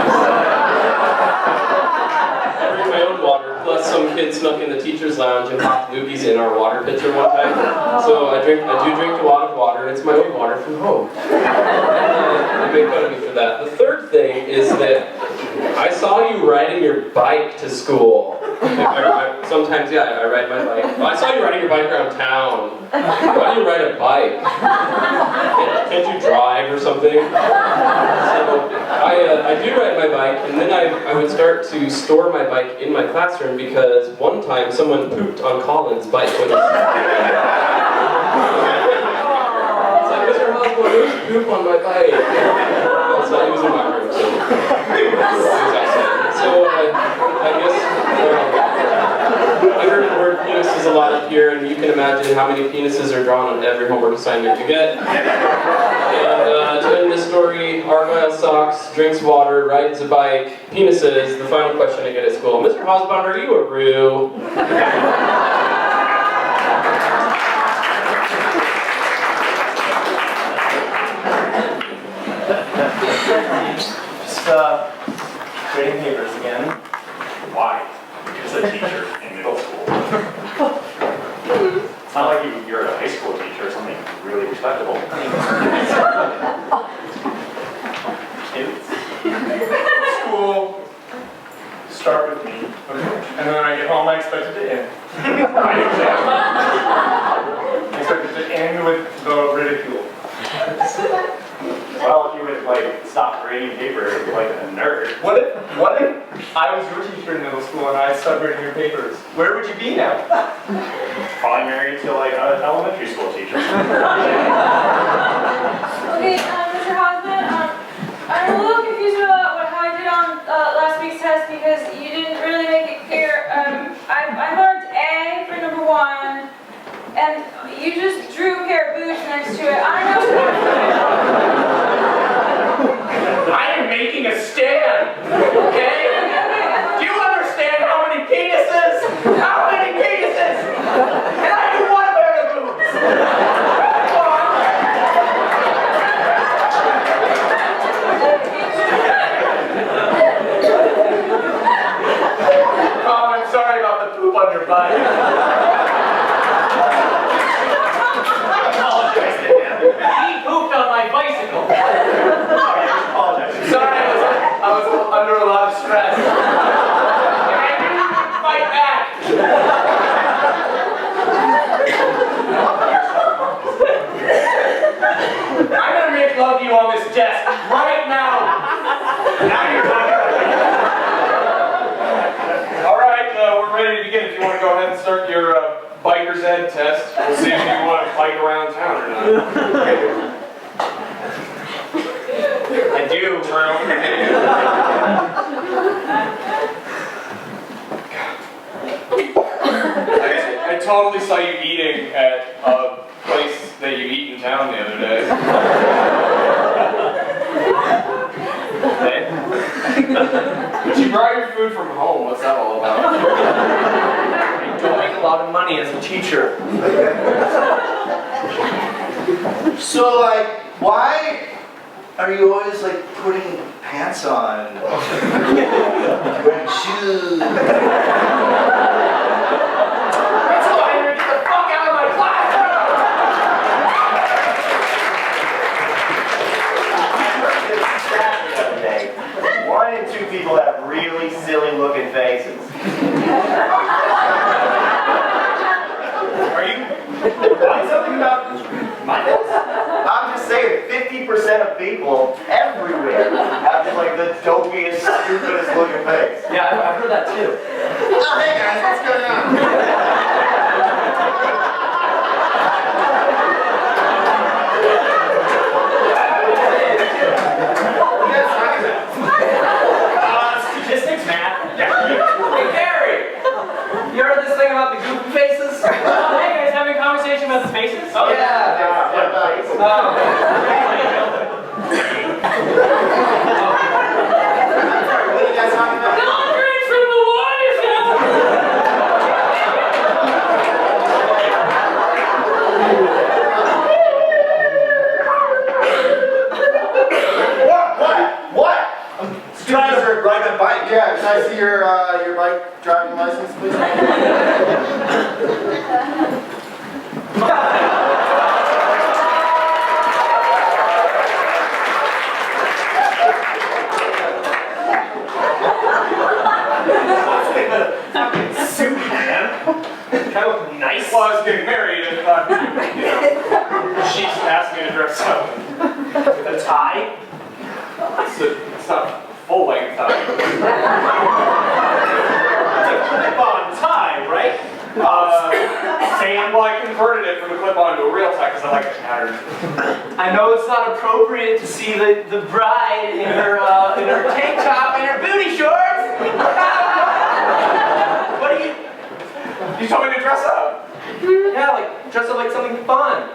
I bring my own water, plus some kid snuck in the teacher's lounge and popped loogies in our water pitcher one time. So I do drink a lot of water, and it's my own water from home. They make fun of me for that. The third thing is that I saw you riding your bike to school. Sometimes, yeah, I ride my bike. Well, I saw you riding your bike around town. Why do you ride a bike? Can't you drive or something? So I do ride my bike, and then I would start to store my bike in my classroom because one time someone pooped on Colin's bike with us. It's like, Mr. Osborne, there's poop on my bike. So he was in my room, so he was outside. So I guess I heard the word penises a lot up here, and you can imagine how many penises are drawn on every homework assignment you get. And to end this story, Argyle socks, drinks water, rides a bike, penises, the final question I get at school. Mr. Hosbaum, are you a Roo? Just grading papers again. Why? Because a teacher in middle school. It's not like you're a high school teacher or something really respectable. School. Start with me. And then when I get home, I expect it to end. I expect it to end with the ridicule. Well, if you would like stop grading paper like a nerd. What if I was your teacher in middle school and I stopped grading your papers? Where would you be now? Probably married to like an elementary school teacher. Okay, Mr. Hosman, I'm a little confused about how I did on last week's test because you didn't really make it clear. I marked A for number 1, and you just drew a pair of boots next to it. I don't know. I am making a stand, okay? Do you understand how many penises? How many penises? And I do 1 pair of boots. Oh, I'm sorry about the poop on your bike. He pooped on my bicycle. Sorry, I was under a lot of stress. And I didn't fight back. I'm gonna make love to you on this desk right now. Now you're talking about me. All right, we're ready to begin. If you want to go ahead and start your biker's ed test, we'll see if you want to bike around town or not. I do, Colonel. I totally saw you eating at a place that you eat in town the other day. But you brought your food from home. What's that all about? I don't make a lot of money as a teacher. So, like, why are you always, like, putting pants on? Wearing shoes? Get the fuck out of my classroom! The other day, 1 and 2 people have really silly looking faces. Are you doing something about my face? I'm just saying, 50% of people everywhere have just like the dopiest, stupidest looking face. Yeah, I've heard that too. Oh, hey guys, what's going on? Statistics, Matt. Hey, Gary! You heard this thing about the goofy faces? Hey guys, having a conversation about the faces? Oh, yeah. What are you guys talking about? Laundry from the water driving license, please? Suit, man. Kind of nice. Well, I was getting married and thought, she's asked me to dress up. With a tie. It's not full length tie. It's a clip-on tie, right? Well, I converted it from a clip-on to a real tie because I like it pattern. I know it's not appropriate to see the bride in her tank top and her booty shorts. What are you? You told me to dress up. Yeah, like dress up like something fun.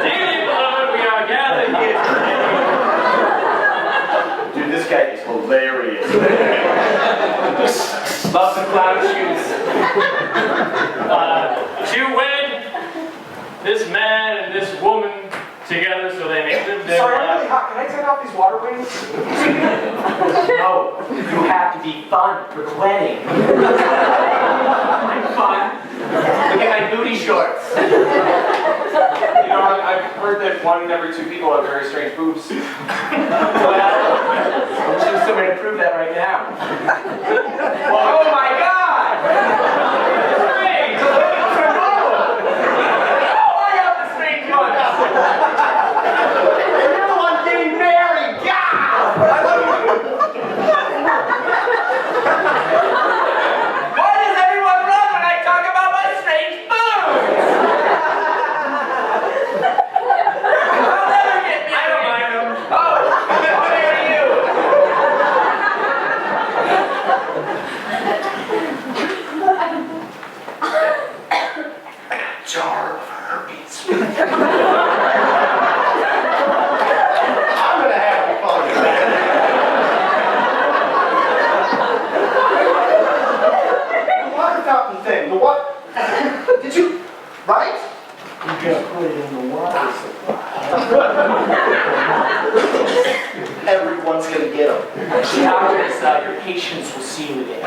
Dearly beloved, we are gathered here today. Dude, this guy is hilarious. Love the clown shoes. To wed this man and this woman together so they may live their Sorry, I'm life. really hot. Can I take off these water wings? No, you have to be fun for the wedding. I'm fun. Look at my booty shorts. You know, I've heard that 1 in every 2 people have very strange boobs. Well, I'm just somebody to prove that right now. Oh my God! Hey, so look at the normal. Oh, I got the strange ones. You're the one getting married. God! I love you. Why does everyone run when I talk about my strange boobs? I'll never get married. I don't mind them. Oh, I'll marry you. Jar of herpes. I'm gonna have fun with that. The water fountain thing. The what? Did you? Right? You just put it in the water supply. Everyone's gonna get them. Doctors, your patients will see you today.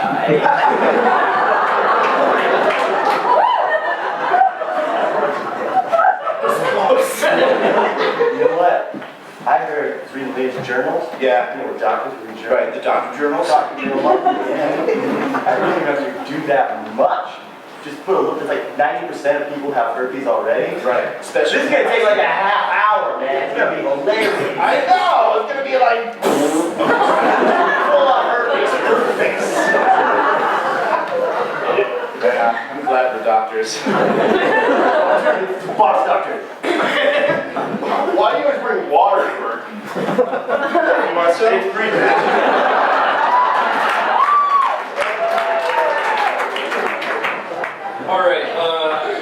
You know what? I heard reading the latest journals. Yeah. You know what doctors read journals? Right, the doctor journals. Doctor journals. I really don't have to do that much. Just put a look. It's like 90% of people have herpes already. Right. Especially. This is gonna take like a half hour, man. It's gonna be hilarious. I know. It's gonna be like full on herpes in her face. Yeah, I'm glad we're doctors. Box doctor. Why do you always bring water to work? You want some? It's free. Alright,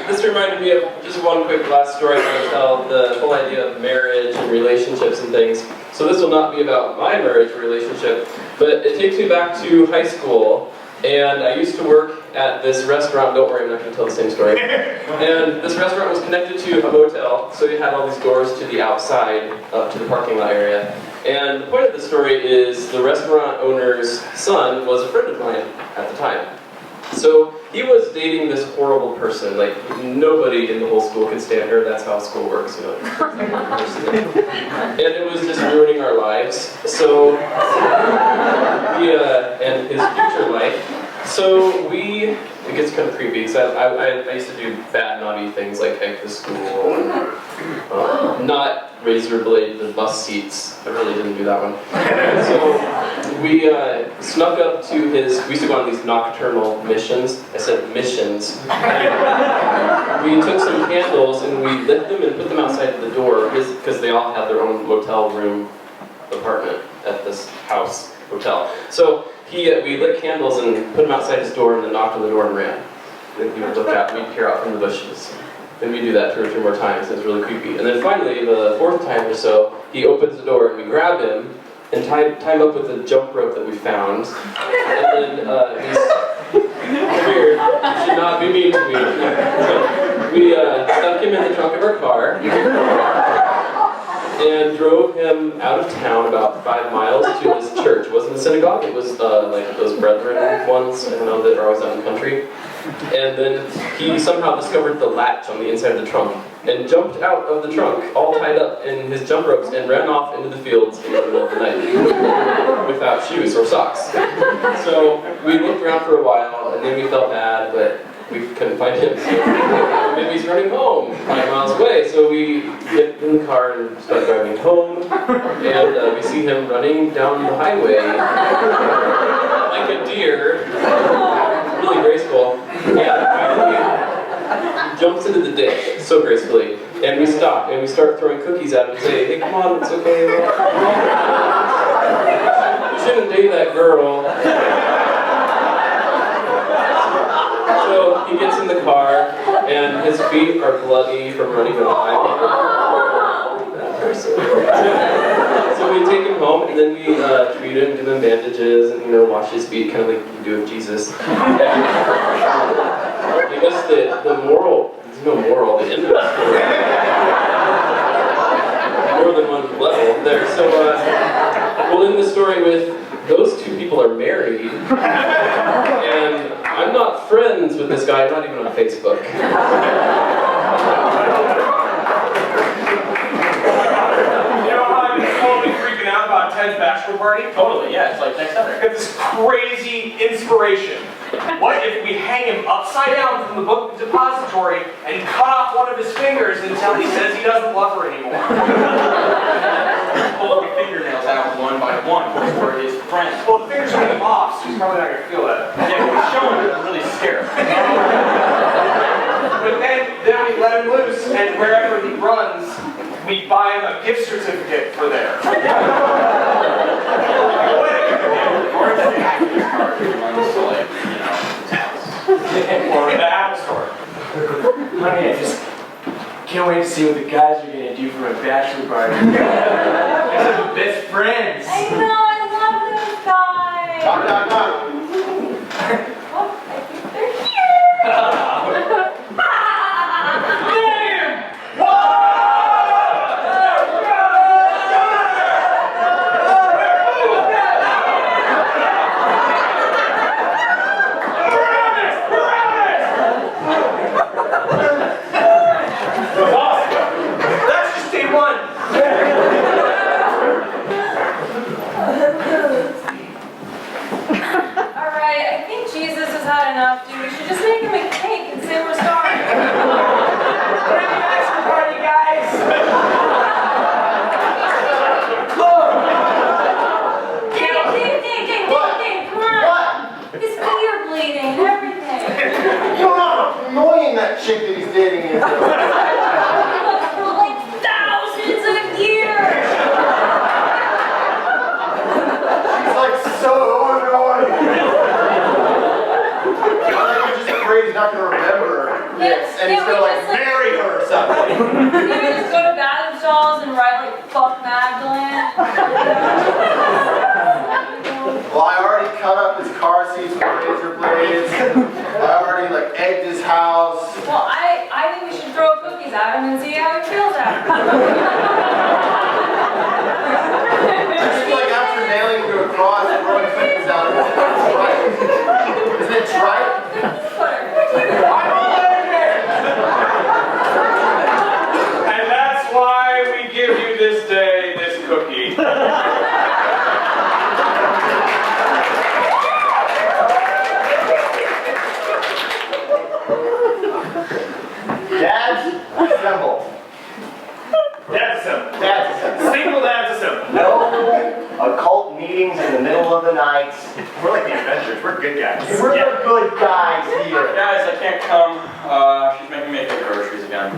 this reminded me of just one quick last story I'm going to tell, the whole idea of marriage and relationships and things. So this will not be about my marriage or relationship, but it takes me back to high school, and I used to work at this restaurant. Don't worry, I'm not going to tell the same story. And this restaurant was connected to a motel, so it had all these doors to the outside, up to the parking lot area. And the point of the story is the restaurant owner's son was a friend of mine at the time. So he was dating this horrible person, like nobody in the whole school could stand her. That's how school works, you know. And it was just ruining our lives. So and his future life. So it gets kind of creepy because I used to do bad, naughty things like hike to school, and, not razor blade the bus seats. I really didn't do that one. So we snuck up to we used to go on these nocturnal missions. I said missions. We took some candles and we lit them and put them outside the door because they all had their own motel room apartment at this hotel. So we lit candles and put them outside his door and then knocked on the door and ran. Then he would look out and we'd peer out from the bushes. Then we do that 2 or 3 more times. It was really creepy. And then finally, the 4th time or so, he opens the door and we grab him and tie him up with a jump rope that we found. And then weird. You should not be mean to me. We stuck him in the trunk of our car. and drove him out of town about 5 miles to this church. It wasn't a synagogue, it was like those brethren ones, I don't know, that are always out in the country. And then he somehow discovered the latch on the inside of the trunk and jumped out of the trunk, all tied up in his jump ropes, and ran off into the fields in the middle of the night without shoes or socks. So we looked around for a while, and then we felt bad, but we couldn't find him. So maybe he's running home 5 miles away. So we get in the car and start driving home, and we see him running down the highway like a deer, really graceful. Yeah, he jumps into the ditch so gracefully, and we stop and we start throwing cookies at him and say, "Hey, come on, it's okay. You shouldn't date that girl." So he gets in the car, and his feet are bloody from running on the highway. That person. So we take him home, and then we treat him, give him bandages, and wash his feet, kind of like you do with Jesus. And I guess the moral, there's no moral, the end of the story. More than one level there. So we'll end the story with, those two people are married, and I'm not friends with this guy, not even on Facebook. About Ted's bachelor party? Totally, yeah, it's like next summer. Got this crazy inspiration. What if we hang him upside down from the book depository and cut off one of his fingers until he says he doesn't love her anymore? Pull the fingernails out one by one for his friends. Well, the fingers are getting off, so he's probably not going to feel that. Yeah, we're showing him really scared. But then we let him loose, and wherever he runs, we buy him a gift certificate for there. Or the Apple Store. Honey, I just can't wait to see what the guys are gonna do for my bachelor party. They're the best friends. I know, I love those guys. Knock, knock, knock. Oh, I think they're here. Chick that he's dating is. For like thousands of years. She's like so annoying. I'm just afraid he's not gonna remember this, and he's gonna like marry her or something. Maybe just go to bathroom stalls and write like "fuck Magdalene." Well, I already cut up his car seats with razor blades. I already like egged his house. Well, I think we should throw cookies at him and see how he feels after. Just like after nailing him to a cross and throwing cookies out of it. That's right. Isn't it trite? And that's why we give you this day this cookie. Dads, assemble. Dad's assemble. Dads, assemble. Single dad's assemble. No occult meetings in the middle of the night. We're like the Avengers. We're good guys. We're the good guys here. Guys, I can't come. She's making me take groceries again.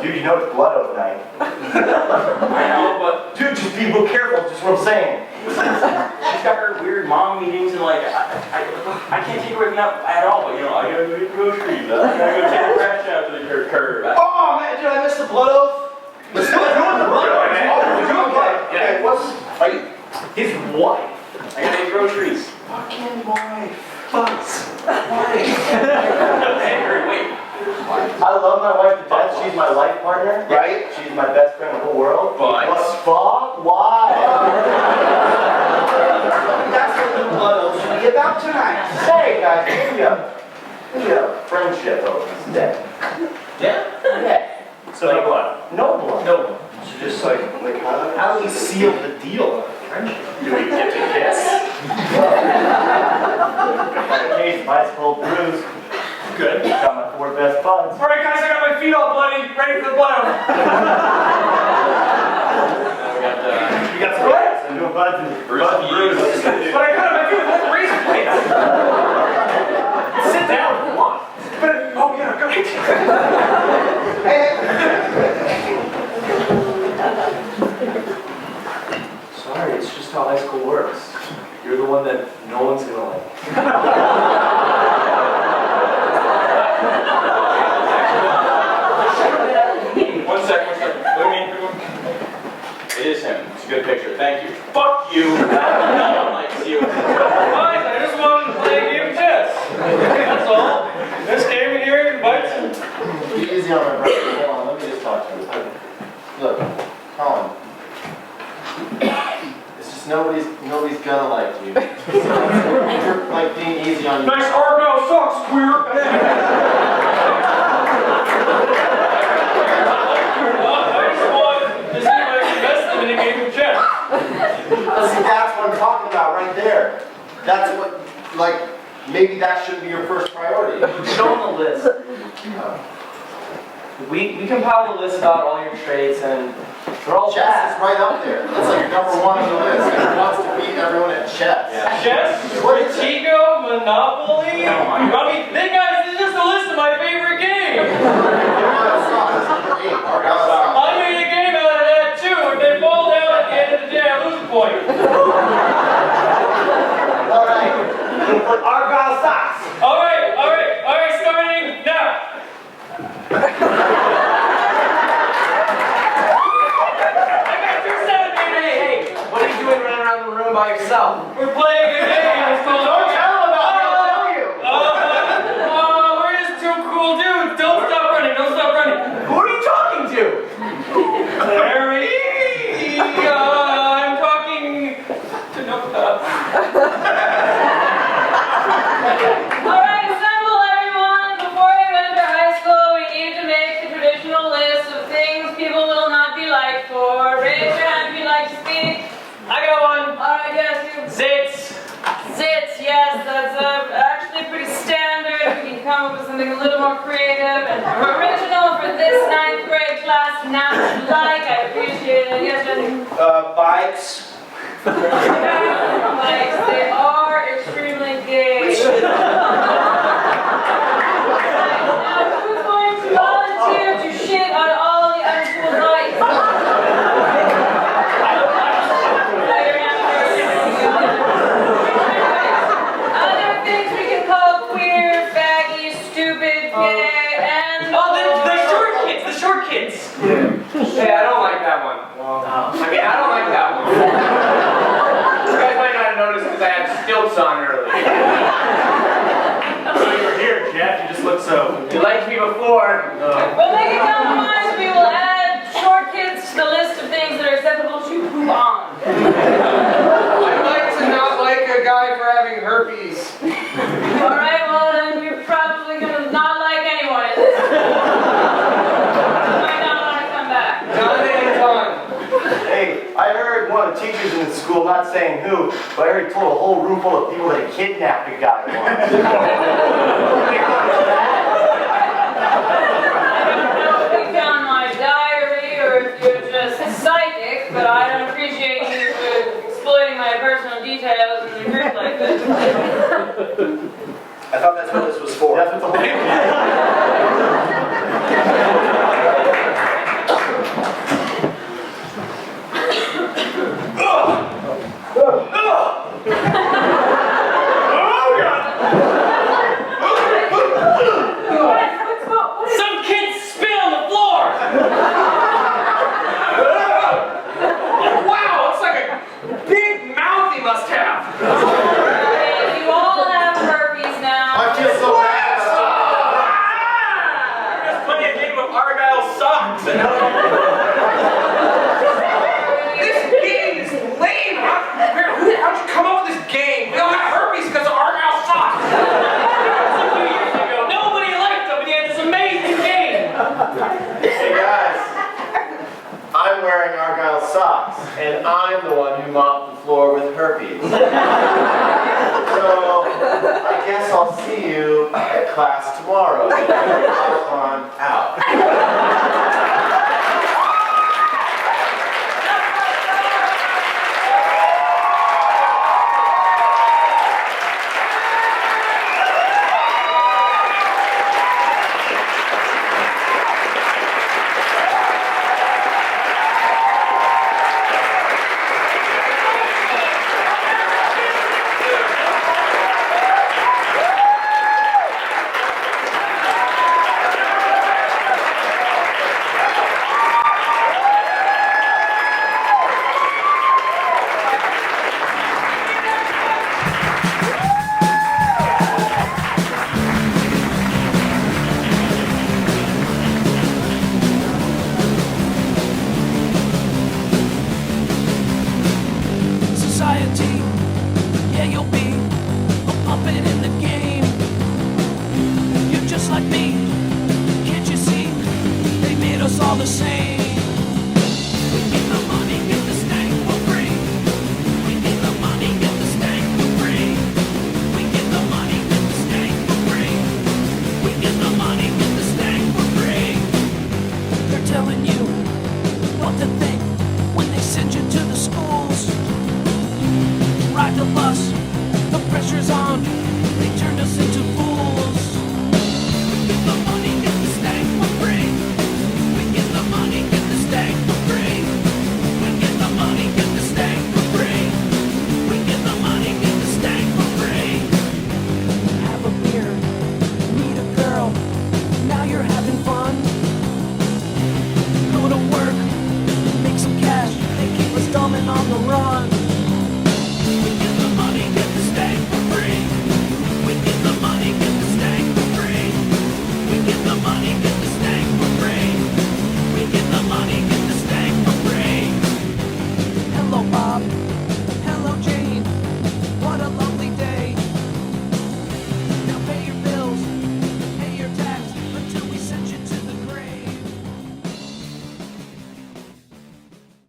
Dude, you know it's blood oath night. I know, but Dude, just be real careful, just what I'm saying. she's got her weird mom meetings and like, I can't take her with me out at all, but I gotta go get groceries. I gotta go take the trash out to the curb. Oh man, did I miss the blood oath? We're still doing the blood oath. We're doing blood. Okay, what's are you? His wife. I gotta get groceries. Fucking wife. Hey, wait. I love my wife to death. she's my life partner. Right. She's my best friend in the whole world. But- fuck? Why? That's what the blood should be about tonight. Hey guys, we have friendship over this day. Yeah? Yeah. So no blood. No blood. No one. So just like how do we seal the deal of friendship? Do we get to kiss? Got a case of ice cold brews. Good. Got my 4 best buds. All right, guys, I got my feet all bloody, ready for the blowout. We got some What? Some new buds and buds and brews. But I got my feet with razor blades. Sit down if you want. But, oh yeah, go ahead. Sorry, it's just how high school works. You're the one that no one's gonna like. One sec. Look at me. It is him. It's a good picture. Thank you. Fuck you. No one likes you. Guys, I just wanted to play a game of chess. That's all. This game in here invites. Be easy on my brother. Hold on, let me just talk to you. Look, Colin. It's just nobody's gonna like you. You're like being easy on you. Nice Argyle socks, queer. See, that's what I'm talking about right there. That's what, like, maybe that shouldn't be your first priority. Show them the list. We compiled a list about all your traits, and they're all Chess bad. is right up there. That's like number 1 on the list. Everyone wants to beat everyone at chess. Chess, Stratego, Monopoly. I mean, hey guys, this is just a list of my favorite games. I made a game out of that too. If they fall down at the end of the day, I lose a point. All right. Argyle socks. All right, starting now. I got 2 7, baby. Hey, what are you doing running around the room by yourself? We're playing a game. It's called. Don't tell them about it, I'll tell you. We're just 2 cool dudes. Don't stop running. Don't stop running. Who are you talking to? Larry, I'm talking to Nova. Alright, assemble everyone. Before you enter high school, we need to make the traditional list of things people will not be liked for. Raise your hand if you'd like to speak. I got one. Alright, yes, you. Zits. Zits, yes, that's actually pretty standard. We can come up with something a little more creative and original for this 9th grade class. Now, like, I appreciate it. Yes, Jenny? Bikes. Bikes, they are extremely gay. Now, who's going to volunteer to shit on all the uncool bikes? Other things we can call queer, faggy, stupid, gay, and... Oh, the short kids. Hey, I don't like that one. I mean, I don't like that one. You guys might not have noticed because I had stilts on earlier. So you were here, Jeff. You just look so. You liked me before. We'll make it compromise. We will add short kids to the list of things that are acceptable to poop on. I'd like to not like a guy for having herpes. Alright, well then you're probably gonna not like anyone in this. You might not want to come back. Not anytime. Hey, I heard one of the teachers in the school, not saying who, but I heard he told a whole room full of people that he kidnapped a guy once. I don't know if you found my diary or if you're just psychic, but I don't appreciate you exploiting my personal details in a group like this. I thought that's what this was for. That's what the whole Some kids spit on the floor. Wow, it's like a big mouth he must have. You all have herpes now. I feel so bad. socks. This game is lame. How'd you come up with this game? We all have herpes because of Argyle socks. A few years ago, nobody liked them, and he had this amazing game. Hey guys, I'm wearing Argyle socks, and I'm the one who mopped the floor with herpes. So, I guess I'll see you at class tomorrow. Off on out. Yeah, you'll be a puppet in the game. You're just like me, can't you see? They made us all the same. We get the money, get the stank for free. We get the money, get the stank for free. We get the money, get the stank for free. We get the money, get the stank for free. They're telling you what to think.